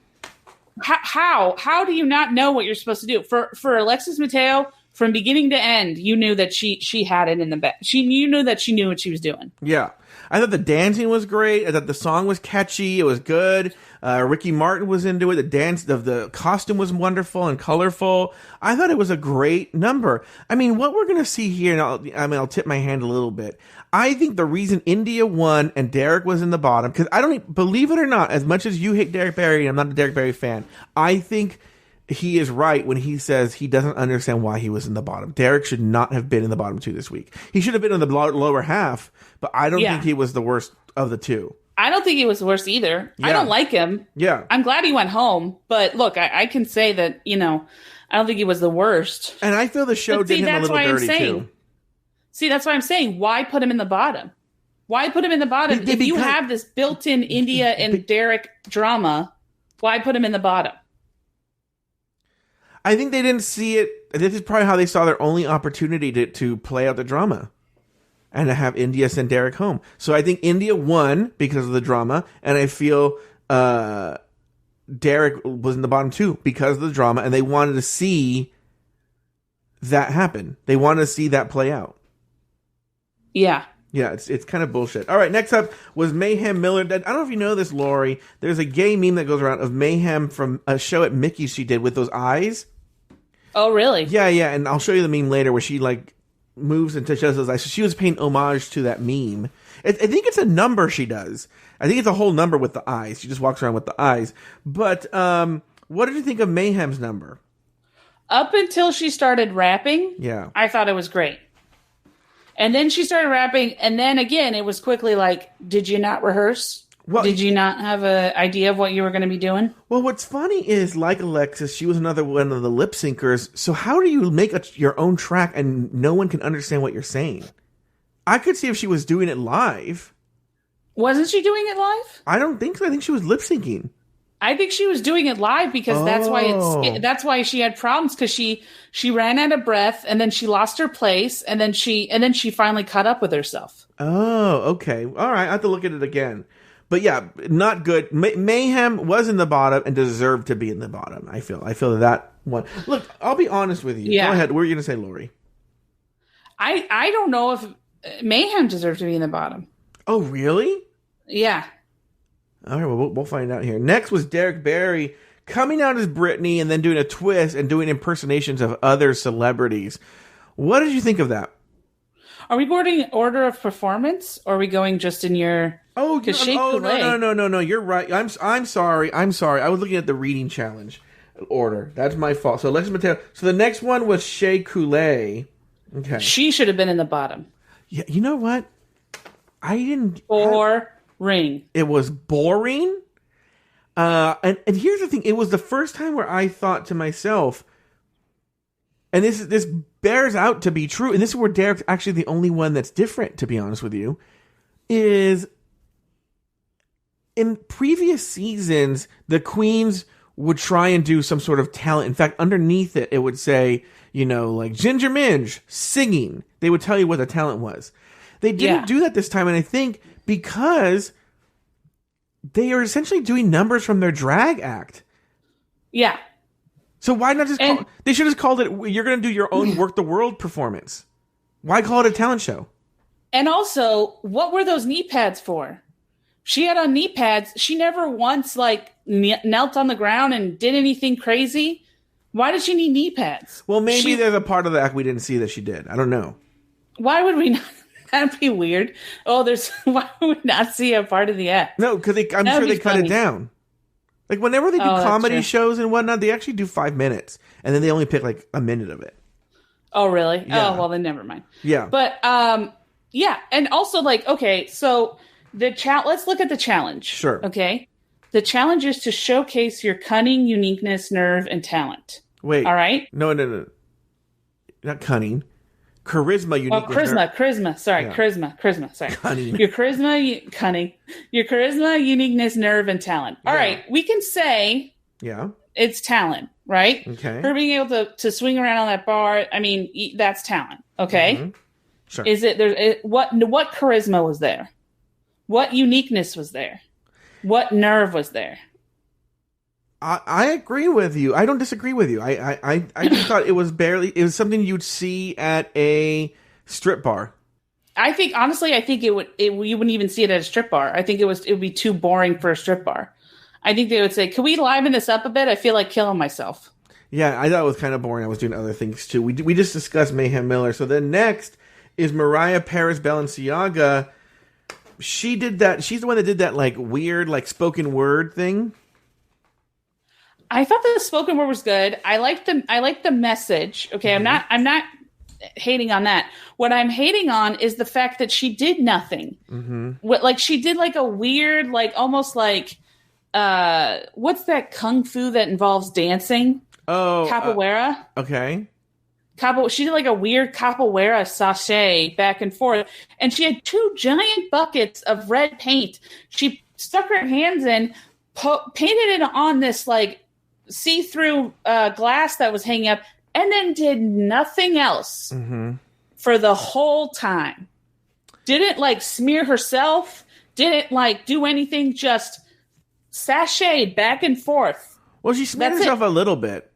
how do you not know what you're supposed to do? For Alexis Mateo, from beginning to end, you knew that she had it in the back. You knew that she knew what she was doing. Yeah. I thought the dancing was great. I thought the song was catchy. It was good. Ricky Martin was into it. The costume was wonderful and colorful. I thought it was a great number. I mean, what we're going to see here, and I'll tip my hand a little bit. I think the reason India won and Derek was in the bottom, because I don't believe it or not, as much as you hate Derek Barry, and I'm not a Derek Barry fan, I think he is right when he says he doesn't understand why he was in the bottom. Derek should not have been in the bottom two this week. He should have been in the lower half, but I don't think he was the worst of the two. I don't think he was the worst either. Yeah. I don't like him. Yeah. I'm glad he went home, but look, I can say that, you know, I don't think he was the worst. And I feel the show did him a little dirty too. See, that's why I'm saying, why put him in the bottom? Why put him in the bottom? If you have this built-in India and Derek drama, why put him in the bottom? I think they didn't see it. This is probably how they saw their only opportunity to play out the drama and to have India send Derek home. So I think India won because of the drama, and I feel Derek was in the bottom too because of the drama, and they wanted to see that happen. They wanted to see that play out. Yeah. Yeah, it's kind of bullshit. All right, next up was Mayhem Miller. I don't know if you know this, Lauri. There's a gay meme that goes around of Mayhem from a show at Mickey's she did with those eyes. Oh, really? Yeah, and I'll show you the meme later where she like moves and shows those eyes. So she was paying homage to that meme. I think it's a number she does. I think it's a whole number with the eyes. She just walks around with the eyes. But what did you think of Mayhem's number? Up until she started rapping, yeah, I thought it was great. And then she started rapping, and then again, it was quickly like, did you not rehearse? Well, did you not have an idea of what you were going to be doing? Well, what's funny is, like Alexis, she was another one of the lip syncers. So how do you make your own track and no one can understand what you're saying? I could see if she was doing it live. Wasn't she doing it live? I don't think so. I think she was lip syncing. I think she was doing it live because that's why she had problems, because she ran out of breath and then she lost her place and then she finally caught up with herself. Oh, okay. All right. I have to look at it again. But yeah, not good. Mayhem was in the bottom and deserved to be in the bottom. I feel that one. Look, I'll be honest with you. Yeah. Go ahead. What were you going to say, Lauri? I don't know if Mayhem deserved to be in the bottom. Oh, really? Yeah. All right, well, we'll find out here. Next was Derek Barry coming out as Britney and then doing a twist and doing impersonations of other celebrities. What did you think of that? Are we going in order of performance, or are we going just in your... No. You're right. I'm sorry. I was looking at the reading challenge order. That's my fault. So Alexis Mateo. So the next one was Shea Coulee. Okay. She should have been in the bottom. Yeah, you know what? I didn't... Boring. It was boring. And here's the thing. It was the first time where I thought to myself, and this bears out to be true, and this is where Derek's actually the only one that's different, to be honest with you, is in previous seasons, the queens would try and do some sort of talent. In fact, underneath it would say, like Ginger Minge singing. They would tell you what the talent was. They didn't do that this time, and I think because they are essentially doing numbers from their drag act. Yeah. So why not just they should have called it, you're going to do your own Work the World performance. Why call it a talent show? And also, what were those knee pads for? She had on knee pads. She never once knelt on the ground and did anything crazy. Why did she need knee pads? Well, maybe there's a part of the act we didn't see that she did. I don't know. Why would we not? That'd be weird. Why would we not see a part of the act? No, because I'm sure they cut it down. Like whenever they do comedy shows and whatnot, they actually do 5 minutes, and then they only pick a minute of it. Oh, really? Yeah. Oh, well, then never mind. Yeah. But yeah, and also okay, so let's look at the challenge. Sure. Okay. The challenge is to showcase your cunning, uniqueness, nerve, and talent. Wait. All right. No. Not cunning. Charisma, uniqueness. Charisma. Sorry, yeah. Charisma. Sorry. Cunning. Your cunning. Your charisma, uniqueness, nerve, and talent. All right. We can say it's talent, right? Okay. Her being able to swing around on that bar, I mean, that's talent. Okay. Mm-hmm. Sure. Is it what charisma was there? What uniqueness was there? What nerve was there? I agree with you. I don't disagree with you. I just thought it was something you'd see at a strip bar. I think you wouldn't even see it at a strip bar. I think it would be too boring for a strip bar. I think they would say, "Can we liven this up a bit? I feel like killing myself." Yeah, I thought it was kind of boring. I was doing other things too. We just discussed Mayhem Miller. So then next is Mariah Perez Balenciaga. She did that. She's the one that did that weird spoken word thing. I thought the spoken word was good. I liked the message. Okay, Mm-hmm. I'm not hating on that. What I'm hating on is the fact that she did nothing. Mm-hmm. She did a weird, almost what's that kung fu that involves dancing? Oh, capoeira. Okay. She did a weird capoeira sachet back and forth, and she had 2 giant buckets of red paint. She stuck her hands in, painted it on this see-through glass that was hanging up, and then did nothing else for the whole time. Didn't smear herself, didn't do anything, just sashayed back and forth. Well, she smeared herself a little bit.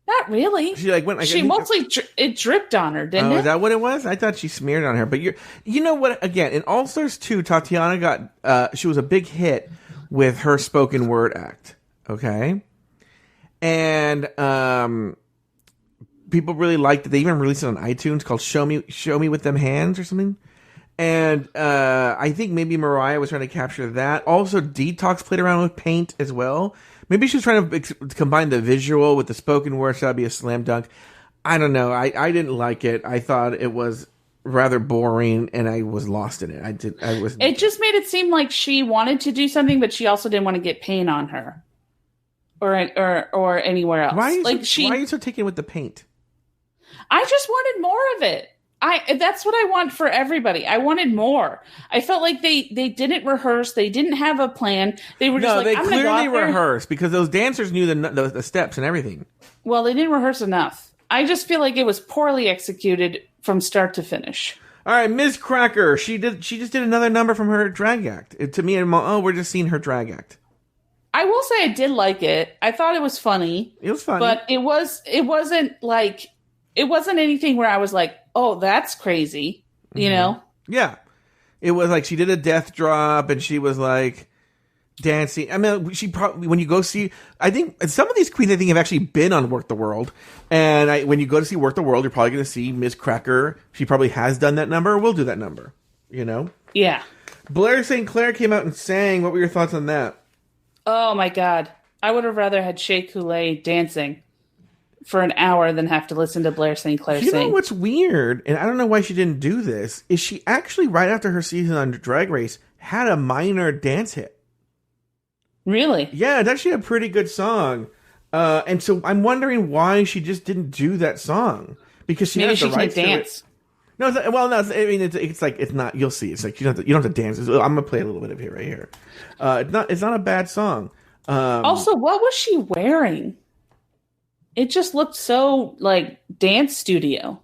Not really. She went. She mostly it dripped on her, didn't it? Is that what it was? I thought she smeared on her. But you know what? Again, in All Stars 2, Tatiana got she was a big hit with her spoken word act. Okay. And people really liked it. They even released it on iTunes called "Show Me with Them Hands" or something. And I think maybe Mariah was trying to capture that. Also, Detox played around with paint as well. Maybe she was trying to combine the visual with the spoken word, so that'd be a slam dunk. I don't know. I didn't like it. I thought it was rather boring, and I was lost in it. It just made it seem like she wanted to do something, but she also didn't want to get paint on her. Or anywhere else. Why are you so taken with the paint? I just wanted more of it. That's what I want for everybody. I wanted more. I felt like they didn't rehearse. They didn't have a plan. They were just they clearly rehearsed because those dancers knew the steps and everything. Well, they didn't rehearse enough. I just feel like it was poorly executed from start to finish. All right, Ms. Cracker. She just did another number from her drag act. To me, we're just seeing her drag act. I will say I did like it. I thought it was funny. It was funny. But it wasn't anything where I was like, oh, that's crazy. You know? Yeah. It was like she did a death drop and she was like dancing. I mean, she probably, when you go see, I think some of these queens I think have actually been on Work the World. And when you go to see Work the World, you're probably going to see Ms. Cracker. She probably has done that number or will do that number. You know? Yeah. Blair St. Clair came out and sang. What were your thoughts on that? Oh my God. I would have rather had Shea Coulee dancing for an hour than have to listen to Blair St. Clair sing. You know what's weird, and I don't know why she didn't do this, is she actually, right after her season on Drag Race, had a minor dance hit. Really? Yeah, it's actually a pretty good song. And so I'm wondering why she just didn't do that song. Because she has the rights to it. No, it's not. You'll see. It's like you don't have to dance. I'm gonna play a little bit of it right here. It's not a bad song. Also, what was she wearing? It just looked so like dance studio.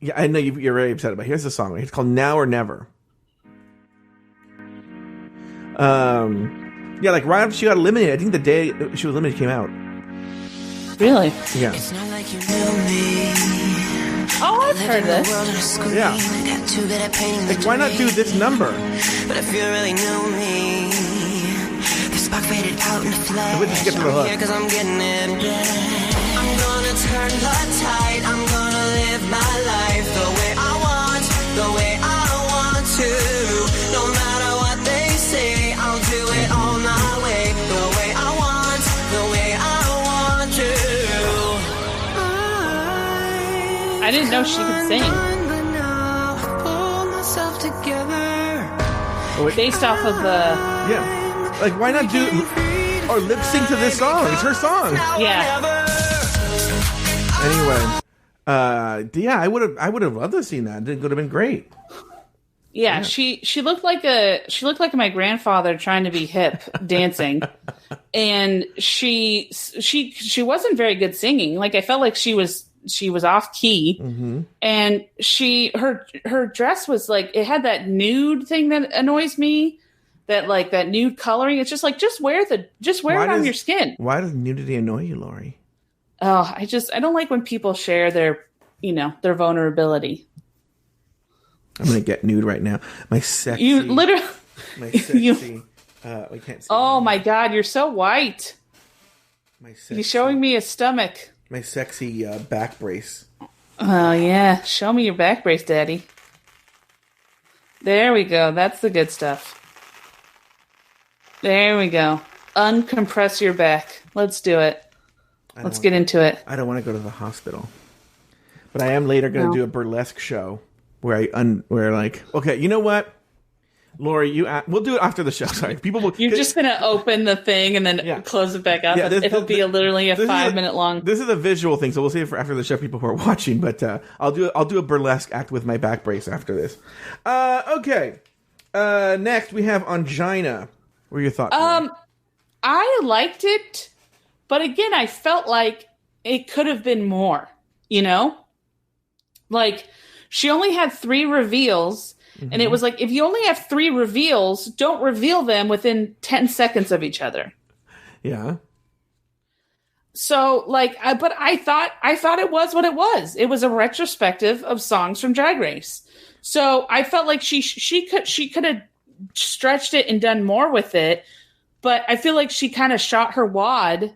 Yeah, I know you're very upset about it. Here's the song. It's called Now or Never. Yeah, like right after she got eliminated. I think the day she was eliminated came out. Really? Yeah. It's not like you knew me. Oh, I've heard this. Yeah. Like, why not do this number? But if you really knew me, the spark faded out in the flash. Let's get to the hook. Cause I'm getting it. I'm gonna turn the tide. I'm gonna live my life the way I want, the way I want to. No matter what they say, I'll do it all my way, the way I want, the way I want to. I didn't know she could sing. Based off of the... Yeah. Like, why not do... Or lip sync to this song? It's her song. Yeah. Anyway. Yeah, I would have loved to have seen that. It would have been great. Yeah, she looked like my grandfather trying to be hip dancing. And she wasn't very good singing. Like, I felt like she was off key, and her dress was like, it had that nude thing that annoys me, that nude coloring. It's just like, just wear it on your skin. Why does nudity annoy you, Lauri? Oh, I don't like when people share their vulnerability. I'm gonna get nude right now. My sexy. You literally. My sexy. We can't see. Oh my God, you're so white. My sexy, you're showing me a stomach. My sexy back brace. Oh, yeah. Show me your back brace, Daddy. There we go. That's the good stuff. There we go. Uncompress your back. Let's do it. Let's get into it. I don't want to go to the hospital. But I am later going to do a burlesque show where okay, you know what? Lauri, we'll do it after the show. Sorry, people will. You're just gonna open the thing and then close it back up. Yeah, it'll be literally a 5-minute long. This is a visual thing, so we'll save it for after the show. People who are watching, but I'll do a burlesque act with my back brace after this. Okay. Next we have Angina. What are your thoughts? I liked it, but again, I felt like it could have been more. You know, like she only had 3 reveals. And it was like, if you only have 3 reveals, don't reveal them within 10 seconds of each other. Yeah. So, but I thought it was what it was. It was a retrospective of songs from Drag Race. So I felt like she could have stretched it and done more with it. But I feel like she kind of shot her wad,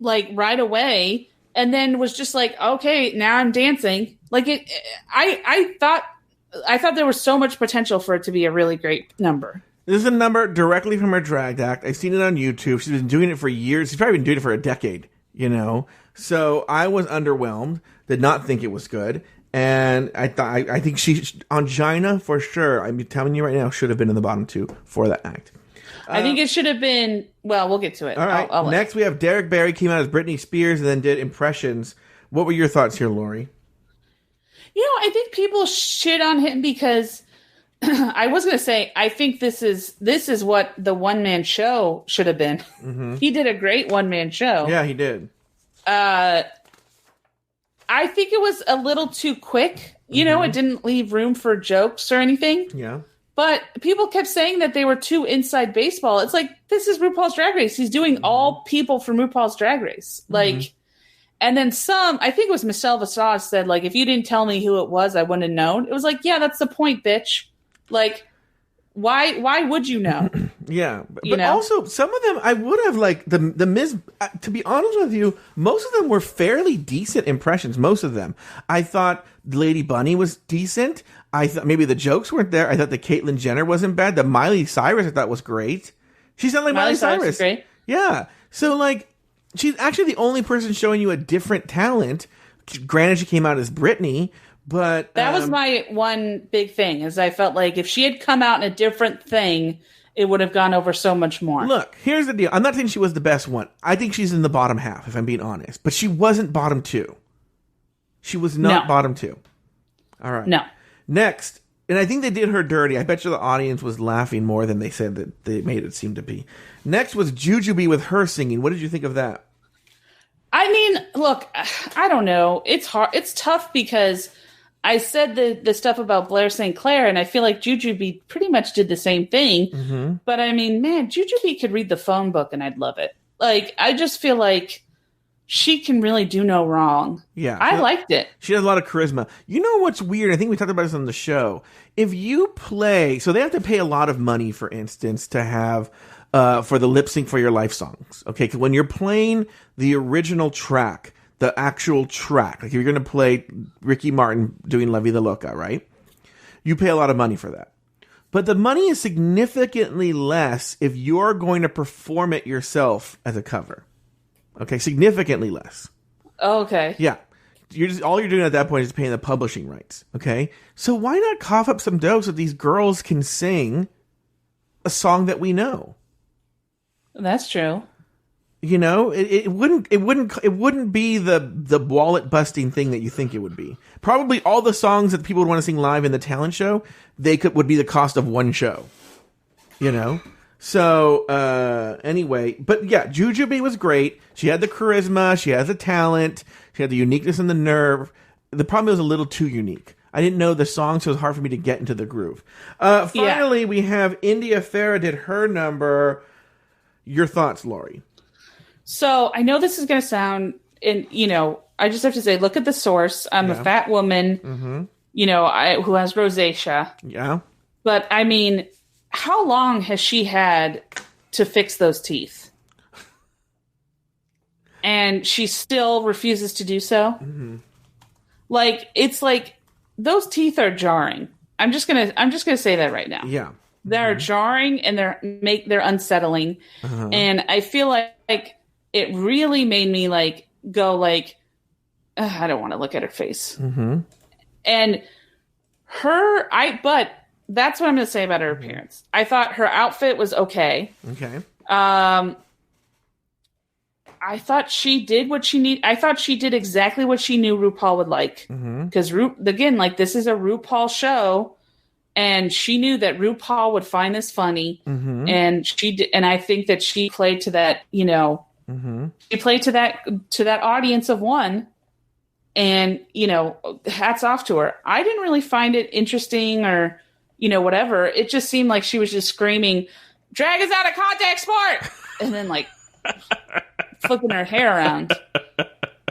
like, right away. And then was just like, okay, now I'm dancing. Like, I thought there was so much potential for it to be a really great number. This is a number directly from her drag act. I've seen it on YouTube. She's been doing it for years. She's probably been doing it for a decade, you know? So I was underwhelmed, did not think it was good. And I think Angina, for sure, I'm telling you right now, should have been in the bottom 2 for that act. I think it should have been, well, we'll get to it. All right. Next, we have Derek Barry came out as Britney Spears and then did impressions. What were your thoughts here, Lauri? You know, I think people shit on him because I was going to say, I think this is what the one-man show should have been. Mm-hmm. He did a great one-man show. Yeah, he did. I think it was a little too quick. You know, it didn't leave room for jokes or anything. Yeah. But people kept saying that they were too inside baseball. It's like, this is RuPaul's Drag Race. He's doing all people from RuPaul's Drag Race. Like, and then I think it was Michelle Visage said, like, if you didn't tell me who it was, I wouldn't have known. It was like, yeah, that's the point, bitch. Like, why would you know? Yeah. But also, some of them, I would have, like, the Miz, to be honest with you, most of them were fairly decent impressions. Most of them. I thought Lady Bunny was decent. I thought maybe the jokes weren't there. I thought the Caitlyn Jenner wasn't bad. The Miley Cyrus I thought was great. She sounded like Miley Cyrus. Great. Yeah. So, like, she's actually the only person showing you a different talent. Granted, she came out as Britney, but that was my one big thing. Is I felt like if she had come out in a different thing, it would have gone over so much more. Look, here's the deal. I'm not saying she was the best one. I think she's in the bottom half, if I'm being honest. But she wasn't bottom 2. She was not bottom 2. All right. No. Next, and I think they did her dirty. I bet you the audience was laughing more than they said that they made it seem to be. Next was Jujubee with her singing. What did you think of that? I mean, look, I don't know. It's hard. It's tough because I said the stuff about Blair St. Clair, and I feel like Jujubee pretty much did the same thing. But I mean, man, Jujubee could read the phone book, and I'd love it. Like, I just feel like she can really do no wrong. Yeah. I liked it. She has a lot of charisma. You know what's weird? I think we talked about this on the show. If you play, so they have to pay a lot of money, for instance, to have, for the lip sync for your life songs. Okay. Because when you're playing the original track, the actual track, like if you're going to play Ricky Martin doing La Vida Loca, right? You pay a lot of money for that. But the money is significantly less if you're going to perform it yourself as a cover. Okay, significantly less. Oh, okay. Yeah. All you're doing at that point is paying the publishing rights. Okay? So why not cough up some dough so these girls can sing a song that we know? That's true. You know, it wouldn't be the wallet busting thing that you think it would be. Probably all the songs that people would want to sing live in the talent show, would be the cost of one show. You know? So, anyway, but yeah, Jujubee was great. She had the charisma, she has the talent, she had the uniqueness and the nerve. The problem was a little too unique. I didn't know the song, so it was hard for me to get into the groove. Finally, we have India Farah did her number. Your thoughts, Lauri? So, I know this is going to sound, I just have to say, look at the source. I'm a fat woman, who has rosacea. Yeah. But, I mean, how long has she had to fix those teeth? And she still refuses to do so? Like, it's like, those teeth are jarring. I'm just gonna say that right now. Yeah. They're jarring and they're unsettling. And I feel like it really made me go I don't want to look at her face. And but that's what I'm going to say about her appearance. I thought her outfit was okay. Okay. I thought she did what she needed. I thought she did exactly what she knew RuPaul would like. Because again, this is a RuPaul show, and she knew that RuPaul would find this funny, and she did. And I think that she played to that. She played to that audience of one. And hats off to her. I didn't really find it interesting or whatever. It just seemed like she was just screaming, "Drag is not a contact sport," and then flipping her hair around.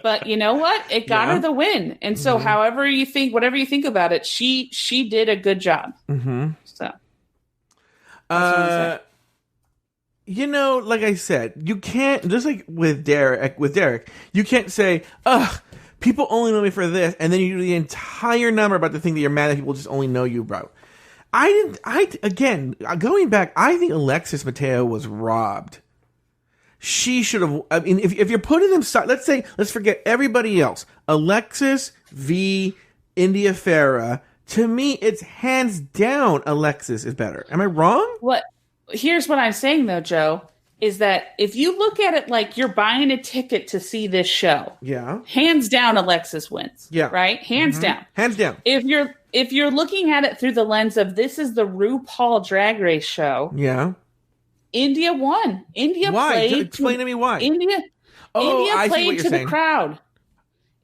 But you know what? It got her the win. And so whatever you think about it, she did a good job. So. Like I said, you can't, just like with Derek, you can't say, ugh, people only know me for this, and then you do the entire number about the thing that you're mad that people just only know you about. Going back, I think Alexis Mateo was robbed. She should have, I mean, if you're putting them side, let's forget everybody else. Alexis v. India Farah, to me, it's hands down Alexis is better. Am I wrong? Here's what I'm saying though, Joe, is that if you look at it like you're buying a ticket to see this show, hands down Alexis wins. Yeah. Right? Hands down. Hands down. If you're looking at it through the lens of this is the RuPaul Drag Race show. Yeah. India won. India why? played. Explain to me why. India played to the crowd.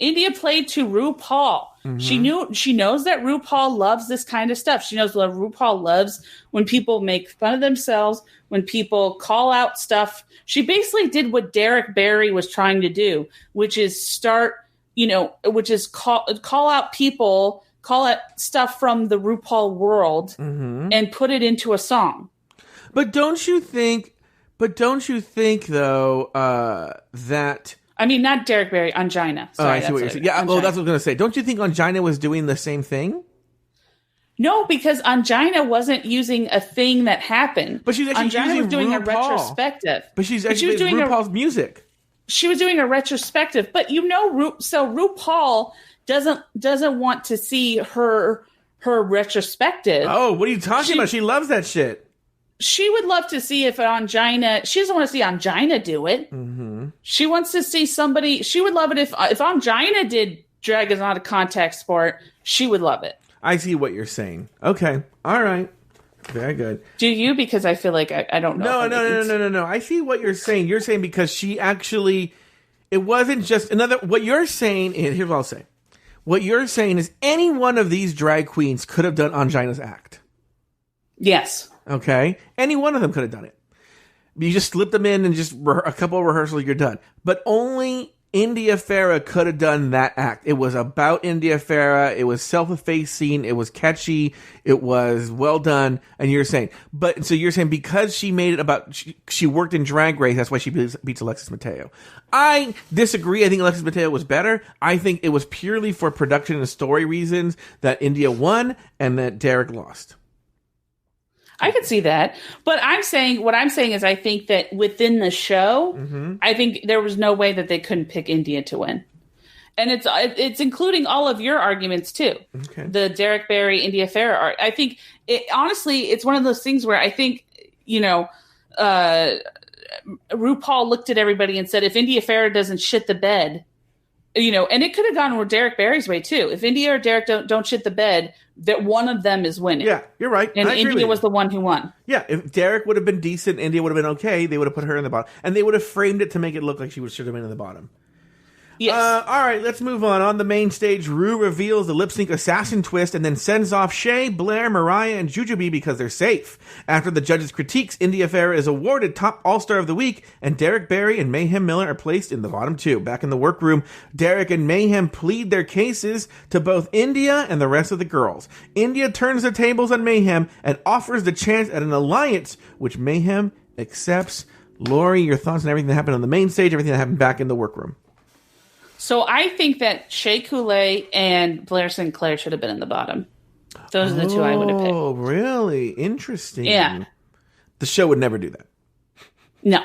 India played to RuPaul. She knows that RuPaul loves this kind of stuff. She knows that RuPaul loves when people make fun of themselves, when people call out stuff. She basically did what Derek Barry was trying to do, which is call out people, call out stuff from the RuPaul world and put it into a song. But don't you think though, that... I mean, not Derek Barry, Angina. Sorry, I see what you're saying. Yeah, Angina. that's what I was going to say. Don't you think Angina was doing the same thing? No, because Angina wasn't using a thing that happened. But she's actually Angina was doing RuPaul. a retrospective. But she was doing RuPaul's music. She was doing a retrospective. But RuPaul doesn't want to see her retrospective. Oh, what are you talking about? She loves that shit. She would love to see if Angina... She doesn't want to see Angina do it. She wants to see somebody... She would love it if Angina did Dragons Out of Contact Sport. She would love it. I see what you're saying. Okay. All right. Very good. Do you? Because I feel like I don't know. No. I see what you're saying. You're saying because she actually... It wasn't just another... What you're saying... Here's what I'll say. What you're saying is any one of these drag queens could have done Angina's act. Yes. Okay? Any one of them could have done it. You just slip them in and just a couple of rehearsals, you're done. But only India Farah could have done that act. It was about India Farah. It was self-effacing. It was catchy. It was well done. And you're saying because she made it about, she worked in Drag Race, that's why she beats Alexis Mateo. I disagree. I think Alexis Mateo was better. I think it was purely for production and story reasons that India won and that Derek lost. I could see that. But what I'm saying is I think that within the show, I think there was no way that they couldn't pick India to win. And it's including all of your arguments too. Okay. The Derek Barry, India Farah art. I think honestly, it's one of those things where I think, RuPaul looked at everybody and said, if India Farah doesn't shit the bed, and it could have gone with Derek Barry's way too. If India or Derek don't shit the bed, that one of them is winning. Yeah, you're right. And India was the one who won. Yeah, if Derek would have been decent, India would have been okay. They would have put her in the bottom, and they would have framed it to make it look like she should have been in the bottom. Yes. All right, let's move on. On the main stage, Rue reveals the lip sync assassin twist and then sends off Shay, Blair, Mariah, and Jujubee because they're safe. After the judges' critiques, India Farah is awarded Top All-Star of the Week, and Derek Barry and Mayhem Miller are placed in the bottom two. Back in the workroom, Derek and Mayhem plead their cases to both India and the rest of the girls. India turns the tables on Mayhem and offers the chance at an alliance, which Mayhem accepts. Lauri, your thoughts on everything that happened on the main stage, everything that happened back in the workroom? So I think that Shea Coulee and Blair Sinclair should have been in the bottom. Those are the two I would have picked. Oh, really? Interesting. Yeah. The show would never do that. No.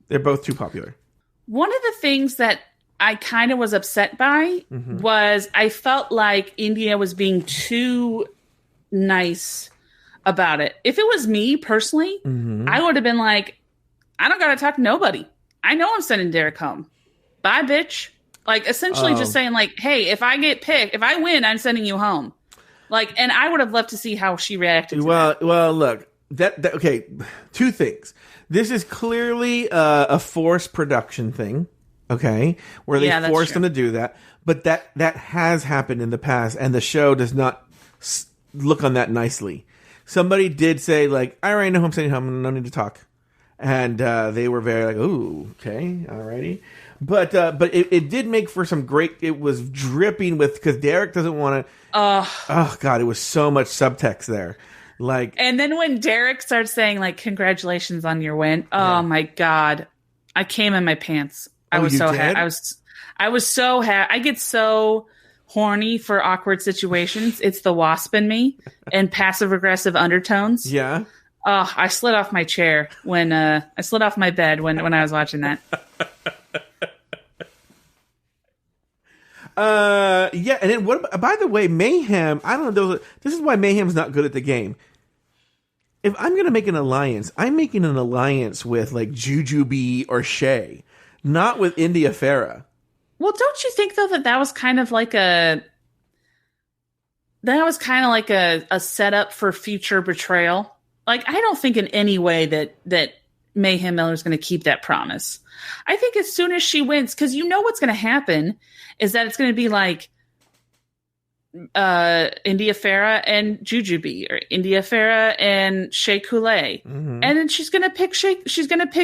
They're both too popular. One of the things that I kind of was upset by was I felt like India was being too nice about it. If it was me personally, I would have been like, I don't got to talk to nobody. I know I'm sending Derek home. Bye, bitch. Like, essentially just saying, like, hey, if I get picked, if I win, I'm sending you home. Like, and I would have loved to see how she reacted to that. Well, look, okay, two things. This is clearly a forced production thing, okay, where they forced them to do that. But that has happened in the past, and the show does not look on that nicely. Somebody did say, like, I already know who I'm sending home, no need to talk. And they were very like, ooh, okay, alrighty. But it did make for some great. It was dripping with because Derek doesn't want to. Oh God, it was so much subtext there. Like, and then when Derek starts saying like, "Congratulations on your win," oh my God, I came in my pants. I was so happy. I was so happy. I get so horny for awkward situations. It's the wasp in me and passive aggressive undertones. Yeah. I slid off my chair when I slid off my bed when I was watching that. Yeah, and then what? By the way, Mayhem. I don't know. This is why Mayhem's not good at the game. If I'm gonna make an alliance, I'm making an alliance with like Jujubee or Shay, not with India Farah. Well, don't you think though that was kind of like a setup for future betrayal? Like, I don't think in any way that Mayhem Miller is going to keep that promise. I think as soon as she wins, because you know what's going to happen is that it's going to be like India Farah and Jujubee, or India Farah and Shea Coulee, and then she's going to pick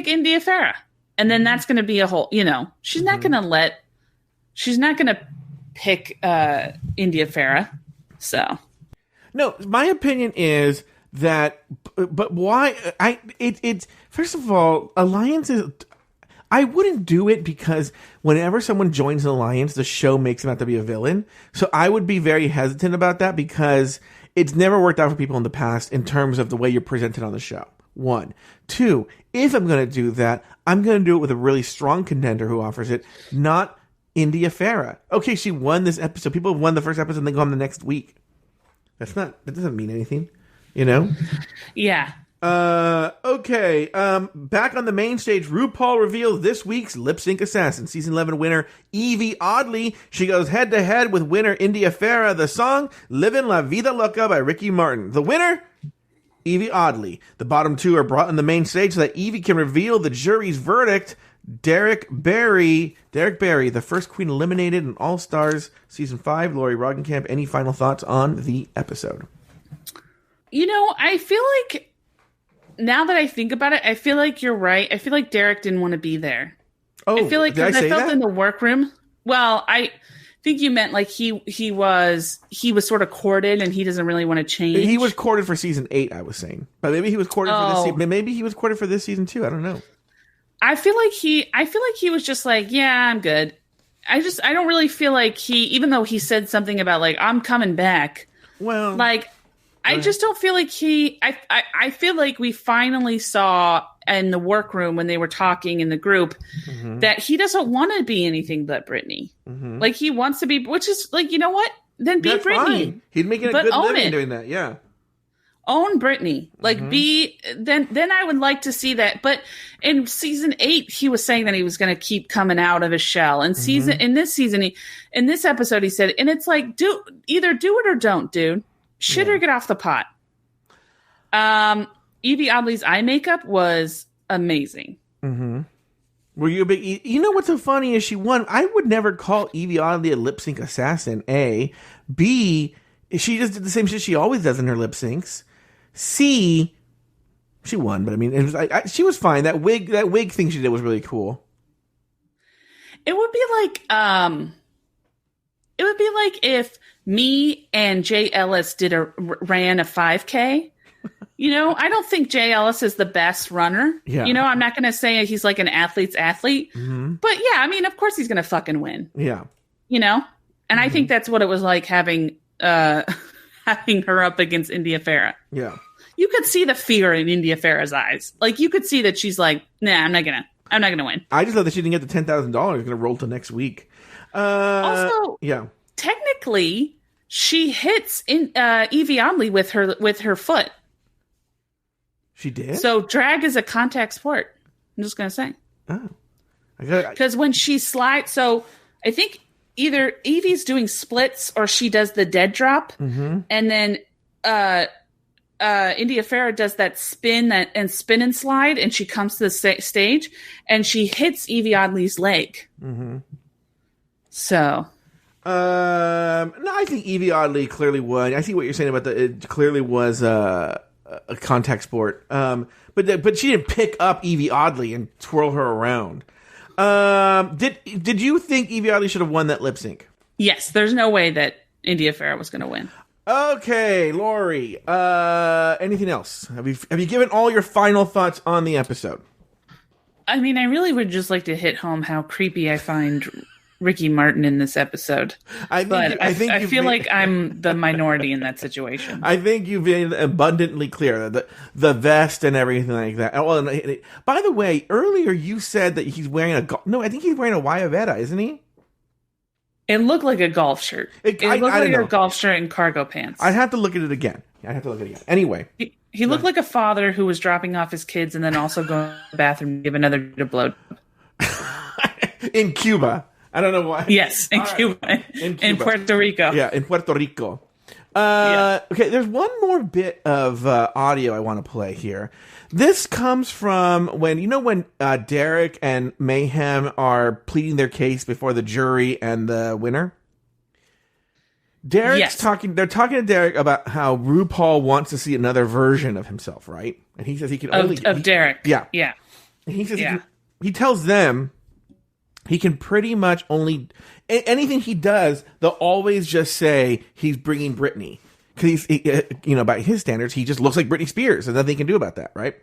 India Farah, and then that's going to be a whole. She's not going to pick India Farah. So, no, my opinion is that, but why? It's first of all, alliances. I wouldn't do it because whenever someone joins an alliance, the show makes them out to be a villain. So I would be very hesitant about that because it's never worked out for people in the past in terms of the way you're presented on the show. 1. 2, if I'm going to do that, I'm going to do it with a really strong contender who offers it, not India Farah. Okay, she won this episode. People have won the first episode and they go on the next week. That doesn't mean anything, Yeah. Okay. Back on the main stage, RuPaul reveals this week's Lip Sync Assassin, season 11 winner Evie Oddly. She goes head to head with winner India Farah. The song "Livin' La Vida Loca" by Ricky Martin. The winner, Evie Oddly. The bottom two are brought on the main stage so that Evie can reveal the jury's verdict. Derek Barry, the first queen eliminated in All Stars season 5. Lauri Roggenkamp, any final thoughts on the episode? I feel like, now that I think about it, I feel like you're right. I feel like Derek didn't want to be there. Oh, I feel like, because I felt that in the workroom. Well, I think you meant like he was sort of courted and he doesn't really want to change. He was courted for season 8, I was saying, but maybe he was courted for this season. Maybe he was courted for this season too. I don't know. I feel like he was just like, yeah, I'm good. I don't really feel like even though he said something about like, I'm coming back. Well, like, I just don't feel like I feel like we finally saw in the workroom when they were talking in the group that he doesn't want to be anything but Britney. Like, he wants to be, which is like, you know what? Then be that's Britney. Fine. He'd make it a good living doing that. Yeah. Own Britney. Like, then I would like to see that. But in season 8, he was saying that he was going to keep coming out of his shell. And in this episode, he said, and it's like, either do it or don't, dude. Shit or get off the pot. Evie Oddly's eye makeup was amazing. Were you a big? You know what's so funny is she won. I would never call Evie Oddly a lip sync assassin. A, B, she just did the same shit she always does in her lip syncs. C, she won, but I mean, it was, she was fine. That wig thing she did was really cool. It would be like if me and Jay Ellis ran a 5K. I don't think Jay Ellis is the best runner. Yeah. I'm not going to say he's like an athlete's athlete. But yeah, I mean, of course he's going to fucking win. Yeah. And I think that's what it was like having her up against India Farah. Yeah. You could see the fear in India Farah's eyes. Like, you could see that she's like, nah, I'm not gonna win. I just thought that she didn't get the $10,000. It's going to roll to next week. Also, yeah. Technically, she hits Evie Oddly with her foot. She did? So drag is a contact sport. I'm just going to say. Oh. Because when she slides, so I think either Evie's doing splits or she does the dead drop. And then India Farah does that spin and slide, and she comes to the stage and she hits Evie Oddly's leg. So... no, I think Evie Oddly clearly won. I see what you're saying about it clearly was a contact sport. But she didn't pick up Evie Oddly and twirl her around. Did you think Evie Oddly should have won that lip sync? Yes, there's no way that India Farah was going to win. Okay, Lauri. Anything else? Have you given all your final thoughts on the episode? I mean, I really would just like to hit home how creepy I find Ricky Martin in this episode. I feel like I'm the minority in that situation. I think you've been abundantly clear. The vest and everything like that. Well, by the way, earlier you said that he's wearing I think he's wearing a Guayabera, isn't he? It looked like a golf shirt. It looked like a golf shirt and cargo pants. I'd have to look at it again. Anyway. He looked like a father who was dropping off his kids and then also going to the bathroom to give another to blow. In Cuba. I don't know why. Yes, in Cuba. In Puerto Rico. Yeah, in Puerto Rico. Okay, there's one more bit of audio I want to play here. This comes from when Derek and Mayhem are pleading their case before the jury and the winner. They're talking to Derek about how RuPaul wants to see another version of himself, right? And he says he can Derek. Yeah. Yeah. And he says he tells them he can pretty much only anything he does, they'll always just say he's bringing Britney. Because by his standards, he just looks like Britney Spears. There's nothing he can do about that, right?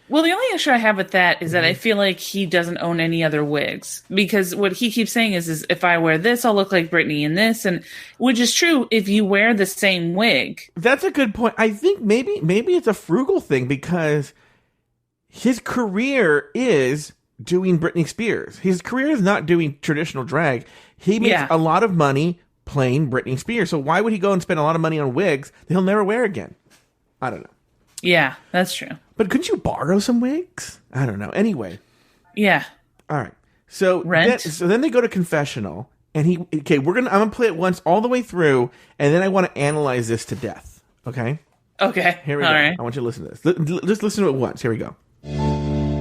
Well, the only issue I have with that is that I feel like he doesn't own any other wigs. Because what he keeps saying is if I wear this, I'll look like Britney in this. And which is true if you wear the same wig. That's a good point. I think maybe it's a frugal thing because his career is doing Britney Spears. His career is not doing traditional drag. He makes a lot of money playing Britney Spears. So why would he go and spend a lot of money on wigs that he'll never wear again? I don't know. Yeah, that's true. But couldn't you borrow some wigs? I don't know. Anyway. Yeah. All right. So then they go to confessional, and I'm gonna play it once all the way through, and then I want to analyze this to death. Okay. Okay. Here we go. Right. I want you to listen to this. Just listen to it once. Here we go.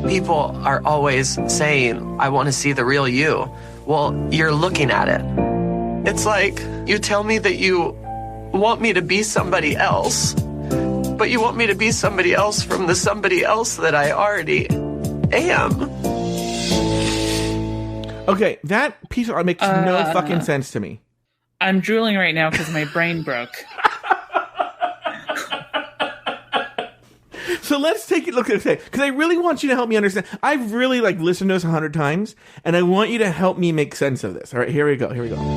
People are always saying, I want to see the real you. Well, you're looking at it. It's like you tell me that you want me to be somebody else, but you want me to be somebody else from the somebody else that I already am. Okay, that piece of art makes no fucking sense to me. I'm drooling right now because my brain broke. So let's take a look at it because I really want you to help me understand. I've really listened to this 100 times, and I want you to help me make sense of this. All right, here we go.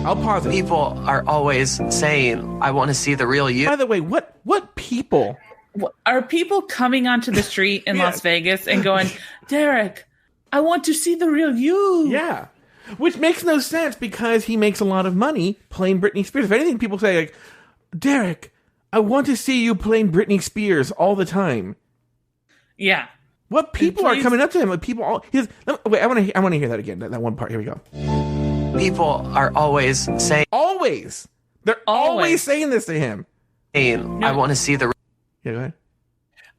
I'll pause it. People are always saying, "I want to see the real you." By the way, what people are people coming onto the street in Las Vegas and going, "Derek, I want to see the real you"? Yeah, which makes no sense because he makes a lot of money playing Britney Spears. If anything, people say Derek, I want to see you playing Britney Spears all the time. Yeah. What people are coming up to him? Wait, I want to hear that again. That one part. Here we go. People are always saying. Always. They're always saying this to him. I want to see the. Yeah, go ahead.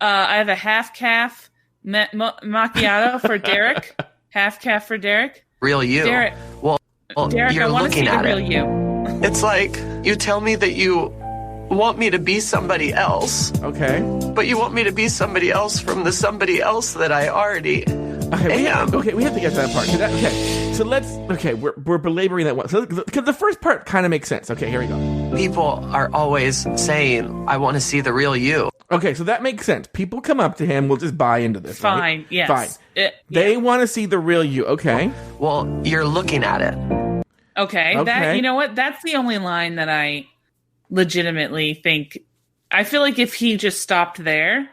I have a half calf macchiato for Derek. Half calf for Derek. Real you. Derek. Well, Derek, you're I want to see the real you. It's like you tell me that you want me to be somebody else. Okay. But you want me to be somebody else from the somebody else that I already am. We have to get to that part. So we're belaboring that one. So, because the first part kind of makes sense. Okay, here we go. People are always saying, I want to see the real you. Okay, so that makes sense. People come up to him, we'll just buy into this. Fine, right? yes. Fine. They want to see the real you. Okay. Well, you're looking at it. Okay. That, you know what? That's the only line that I legitimately think. I feel like if he just stopped there,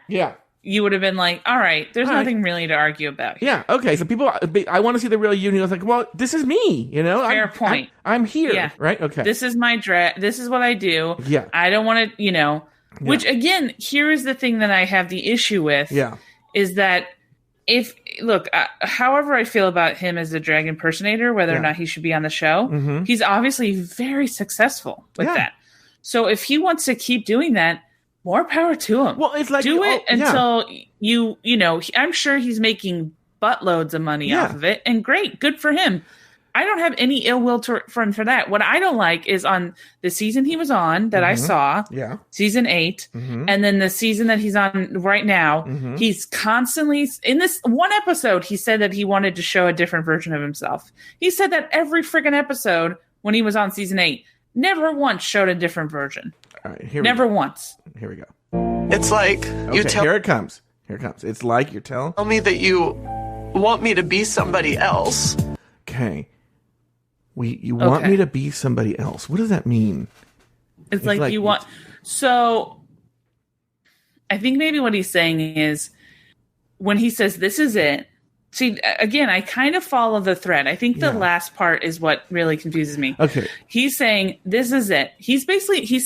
you would have been like, all right, there's nothing really to argue about here. Yeah, okay, so people, I want to see the real you, and he was like, well, this is me, Fair point. I'm here, yeah. Right? Okay. This is my drag, this is what I do. Yeah. I don't want to, which again, here is the thing that I have the issue with. Yeah. Is that however I feel about him as a drag impersonator, whether or not he should be on the show, he's obviously very successful with that. So if he wants to keep doing that, more power to him. Well, it's like do it until I'm sure he's making buttloads of money off of it, and great, good for him. I don't have any ill will for him for that. What I don't like is on the season he was on that I saw, season 8, and then the season that he's on right now. He's constantly in this one episode. He said that he wanted to show a different version of himself. He said that every friggin' episode when he was on season 8. Never once showed a different version. All right, Never once. Here we go. It's like you tell. Here it comes. It's like you're telling. Tell me that you want me to be somebody else. Okay. You want me to be somebody else. What does that mean? It's like you want. So, I think maybe what he's saying is when he says this is it. See, again, I kind of follow the thread. I think the last part is what really confuses me. Okay. He's saying, this is it. He's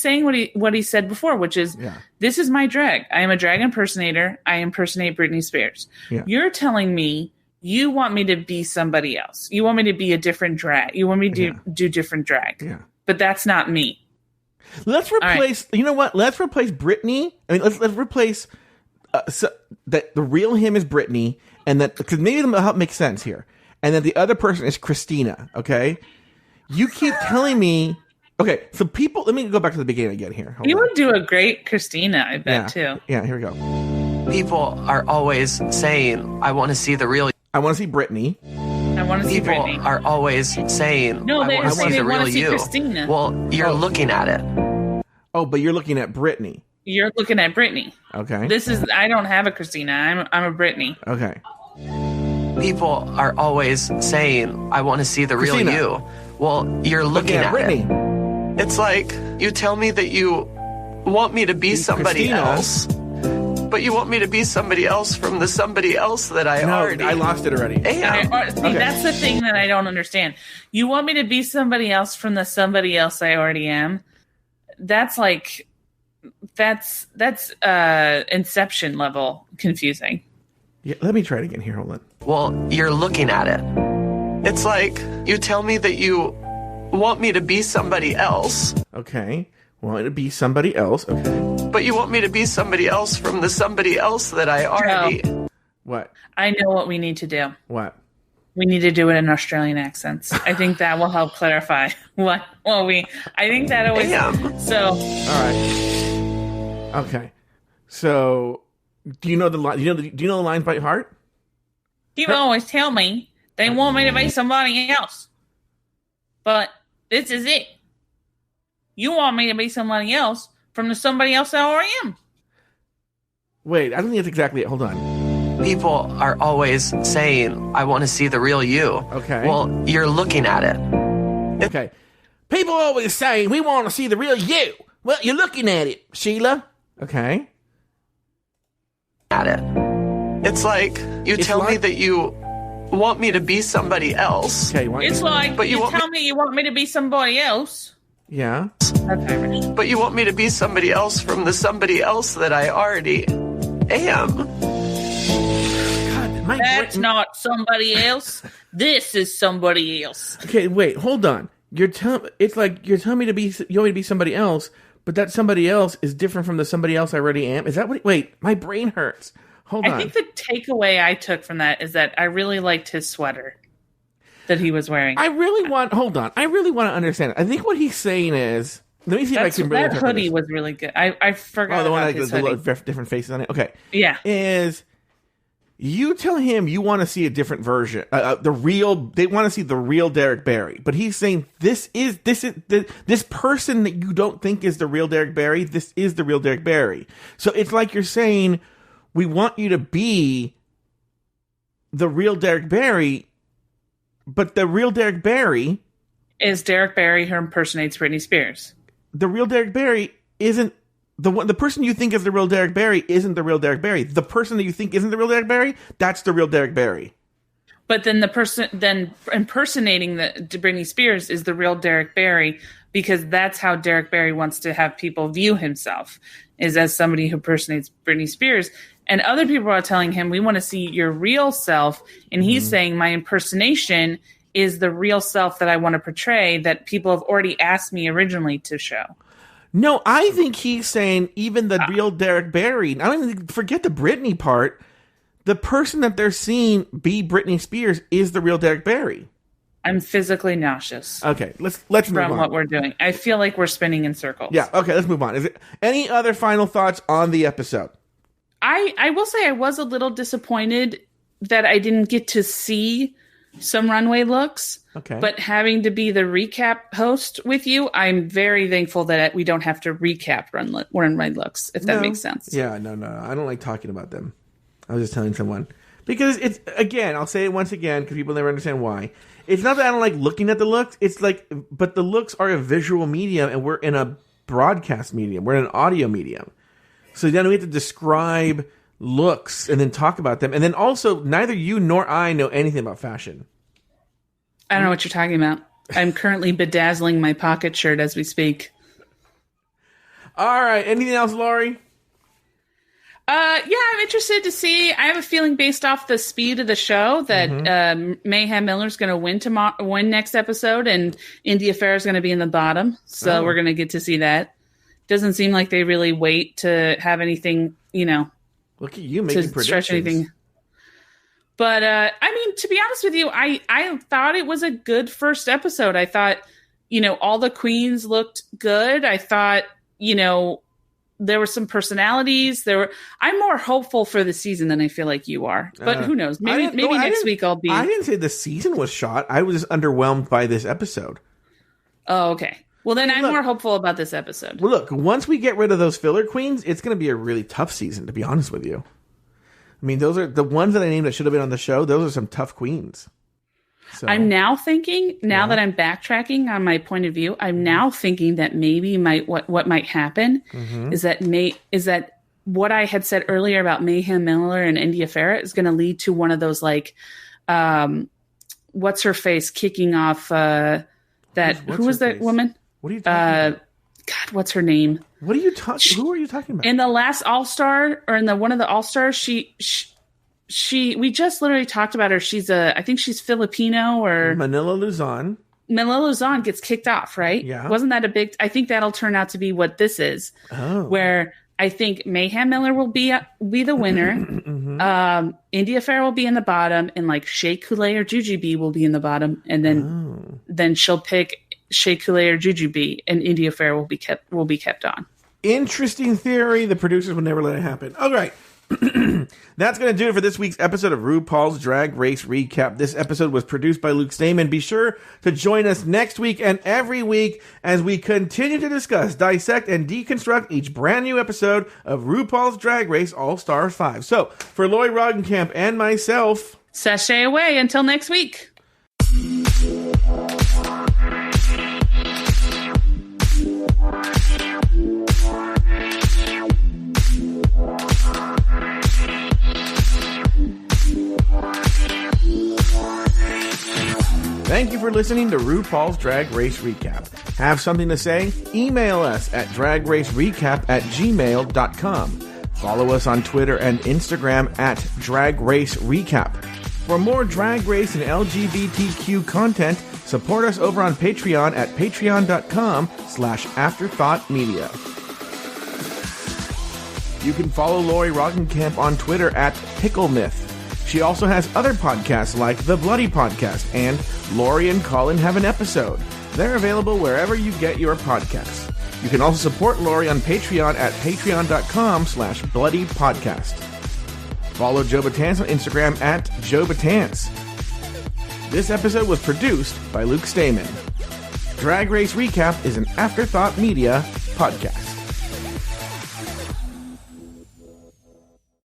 saying what he said before, which is, this is my drag. I am a drag impersonator. I impersonate Britney Spears. Yeah. You're telling me you want me to be somebody else. You want me to be a different drag. You want me to do different drag. Yeah. But that's not me. Let's replace. You know what? Let's replace Brittany. I mean, let's replace that the real him is Brittany, and that because maybe it'll help make sense here, and then the other person is Christina. Okay, you keep telling me. Okay, so people. Let me go back to the beginning again here. You would do a great Christina, I bet too. Yeah, here we go. People are always saying, "I want to see the real." I want to see Brittany. I want to see People Brittany. are always saying, No, "I they want to say see they the want real to see you." Christina. Well, you're looking at it. Oh, but you're looking at Brittany. You're looking at Brittany. Okay. I don't have a Christina. I'm a Brittany. Okay. People are always saying, "I want to see the real Christina. you." Well, you're looking at Brittany. it. It's like you tell me that you want me to be somebody Christina. else, but you want me to be somebody else from the somebody else that I already I lost it already. am. That's the thing that I don't understand. You want me to be somebody else from the somebody else I already am? That's like that's Inception level confusing. Yeah, let me try it again here. Hold on. Well, you're looking at it. It's like you tell me that you want me to be somebody else. Okay. Want it to be somebody else. Okay. But you want me to be somebody else from the somebody else that I already... What? I know what we need to do. What? We need to do it in Australian accents. I think that will help clarify what I think that always... So... All right. Okay. So, do you know the line? Do you know the lines by heart? You always tell me they want me to be somebody else. But this is it. You want me to be somebody else from the somebody else I already am. Wait, I don't think that's exactly it. Hold on. People are always saying, "I want to see the real you." Okay. Well, you're looking at it. Okay. People always say, "We want to see the real you." Well, you're looking at it, Sheila. Okay. At it. It's like you tell me that you want me to be somebody else. Okay. It's like but you tell me you want me to be somebody else. Yeah. That's Irish. But you want me to be somebody else from the somebody else that I already am. God, that's not somebody else. This is somebody else. Okay, wait, hold on. It's like you're telling me you want me to be somebody else, but that somebody else is different from the somebody else I already am. Is that what? Wait, my brain hurts. Hold on. I think the takeaway I took from that is that I really liked his sweater that he was wearing. Hold on. I really want to understand it. I think what he's saying is, let me see if I can really that hoodie was really good. I forgot. Oh, the one about with the different faces on it. Okay. Yeah. Is you tell him you want to see a different version, they want to see the real Derek Barry, but he's saying this person that you don't think is the real Derek Barry. This is the real Derek Barry. So it's like you're saying, we want you to be the real Derek Barry. But the real Derek Barry is Derek Barry who impersonates Britney Spears. The real Derek Barry isn't the person you think is the real Derek Barry isn't the real Derek Barry. The person that you think isn't the real Derek Barry, that's the real Derek Barry. But then the person impersonating the Britney Spears is the real Derek Barry, because that's how Derek Barry wants to have people view himself, is as somebody who impersonates Britney Spears. And other people are telling him, we want to see your real self. And he's saying, my impersonation is the real self that I want to portray, that people have already asked me originally to show. No, I think he's saying even the real Derek Barry, I don't even forget the Britney part. The person that they're seeing be Britney Spears is the real Derek Barry. I'm physically nauseous. Okay, let's move on. From what we're doing. I feel like we're spinning in circles. Yeah, okay, let's move on. Is it any other final thoughts on the episode? I will say I was a little disappointed that I didn't get to see some runway looks. Okay. But having to be the recap host with you, I'm very thankful that we don't have to recap runway looks, if that makes sense. Yeah, no. I don't like talking about them. I was just telling someone. Because it's, again, I'll say it once again because people never understand why. It's not that I don't like looking at the looks. It's like, but the looks are a visual medium and we're in a broadcast medium. We're in an audio medium. So then we have to describe looks and then talk about them. And then also, neither you nor I know anything about fashion. I don't know what you're talking about. I'm currently bedazzling my pocket shirt as we speak. All right. Anything else, Lauri? Yeah, I'm interested to see. I have a feeling based off the speed of the show that Mayhem Miller's going to win next episode, and India Fair is going to be in the bottom. So we're going to get to see that. Doesn't seem like they really wait to have anything, Look at you making predictions. Stretch anything. But, to be honest with you, I thought it was a good first episode. I thought, all the queens looked good. I thought, there were some personalities. I'm more hopeful for the season than I feel like you are. But who knows? Maybe next week I'll be. I didn't say the season was shot. I was underwhelmed by this episode. Oh, okay. Well, then I'm more hopeful about this episode. Well, look, once we get rid of those filler queens, it's going to be a really tough season, to be honest with you. I mean, those are the ones that I named that should have been on the show. Those are some tough queens. So, I'm now thinking, that I'm backtracking on my point of view, I'm now thinking that maybe what might happen is that what I had said earlier about Mayhem Miller and India Farah is going to lead to one of those what's her face kicking off who was that woman? What are you talking about? God, what's her name? What are you talking? Who are you talking about? In the last All-Star, or in one of the All-Stars, we just literally talked about her. I think she's Filipino or Manila Luzon. Manila Luzon gets kicked off, right? Yeah. Wasn't that I think that'll turn out to be what this is. Oh. Where I think Mayhem Miller will be the winner. India Farah will be in the bottom, and Shea Coulee or Jujubee will be in the bottom, and then she'll pick Shea Coulee or Jujubee, and India Farah will be kept on. Interesting theory. The producers would never let it happen. All right. That's going to do it for this week's episode of RuPaul's Drag Race Recap. This episode was produced by Luke Stamen. Be sure to join us next week and every week as we continue to discuss, dissect, and deconstruct each brand new episode of RuPaul's Drag Race All-Stars 5. So, for Lauri Roggenkamp and myself, sashay away until next week. thank you for listening to RuPaul's Drag Race Recap. Have something to say? Email us at dragracerecap@gmail.com. Follow us on Twitter and Instagram at Drag Race Recap. For more Drag Race and LGBTQ content, support us over on Patreon at patreon.com/afterthoughtmedia. You can follow Lauri Roggenkamp on Twitter at PickleMyth. She also has other podcasts like The Bloody Podcast and Lauri and Colin Have an Episode. They're available wherever you get your podcasts. You can also support Lauri on Patreon at patreon.com/bloodypodcast. Follow Joe Betance on Instagram at Joe Betance. This episode was produced by Luke Stamen. Drag Race Recap is an Afterthought Media podcast.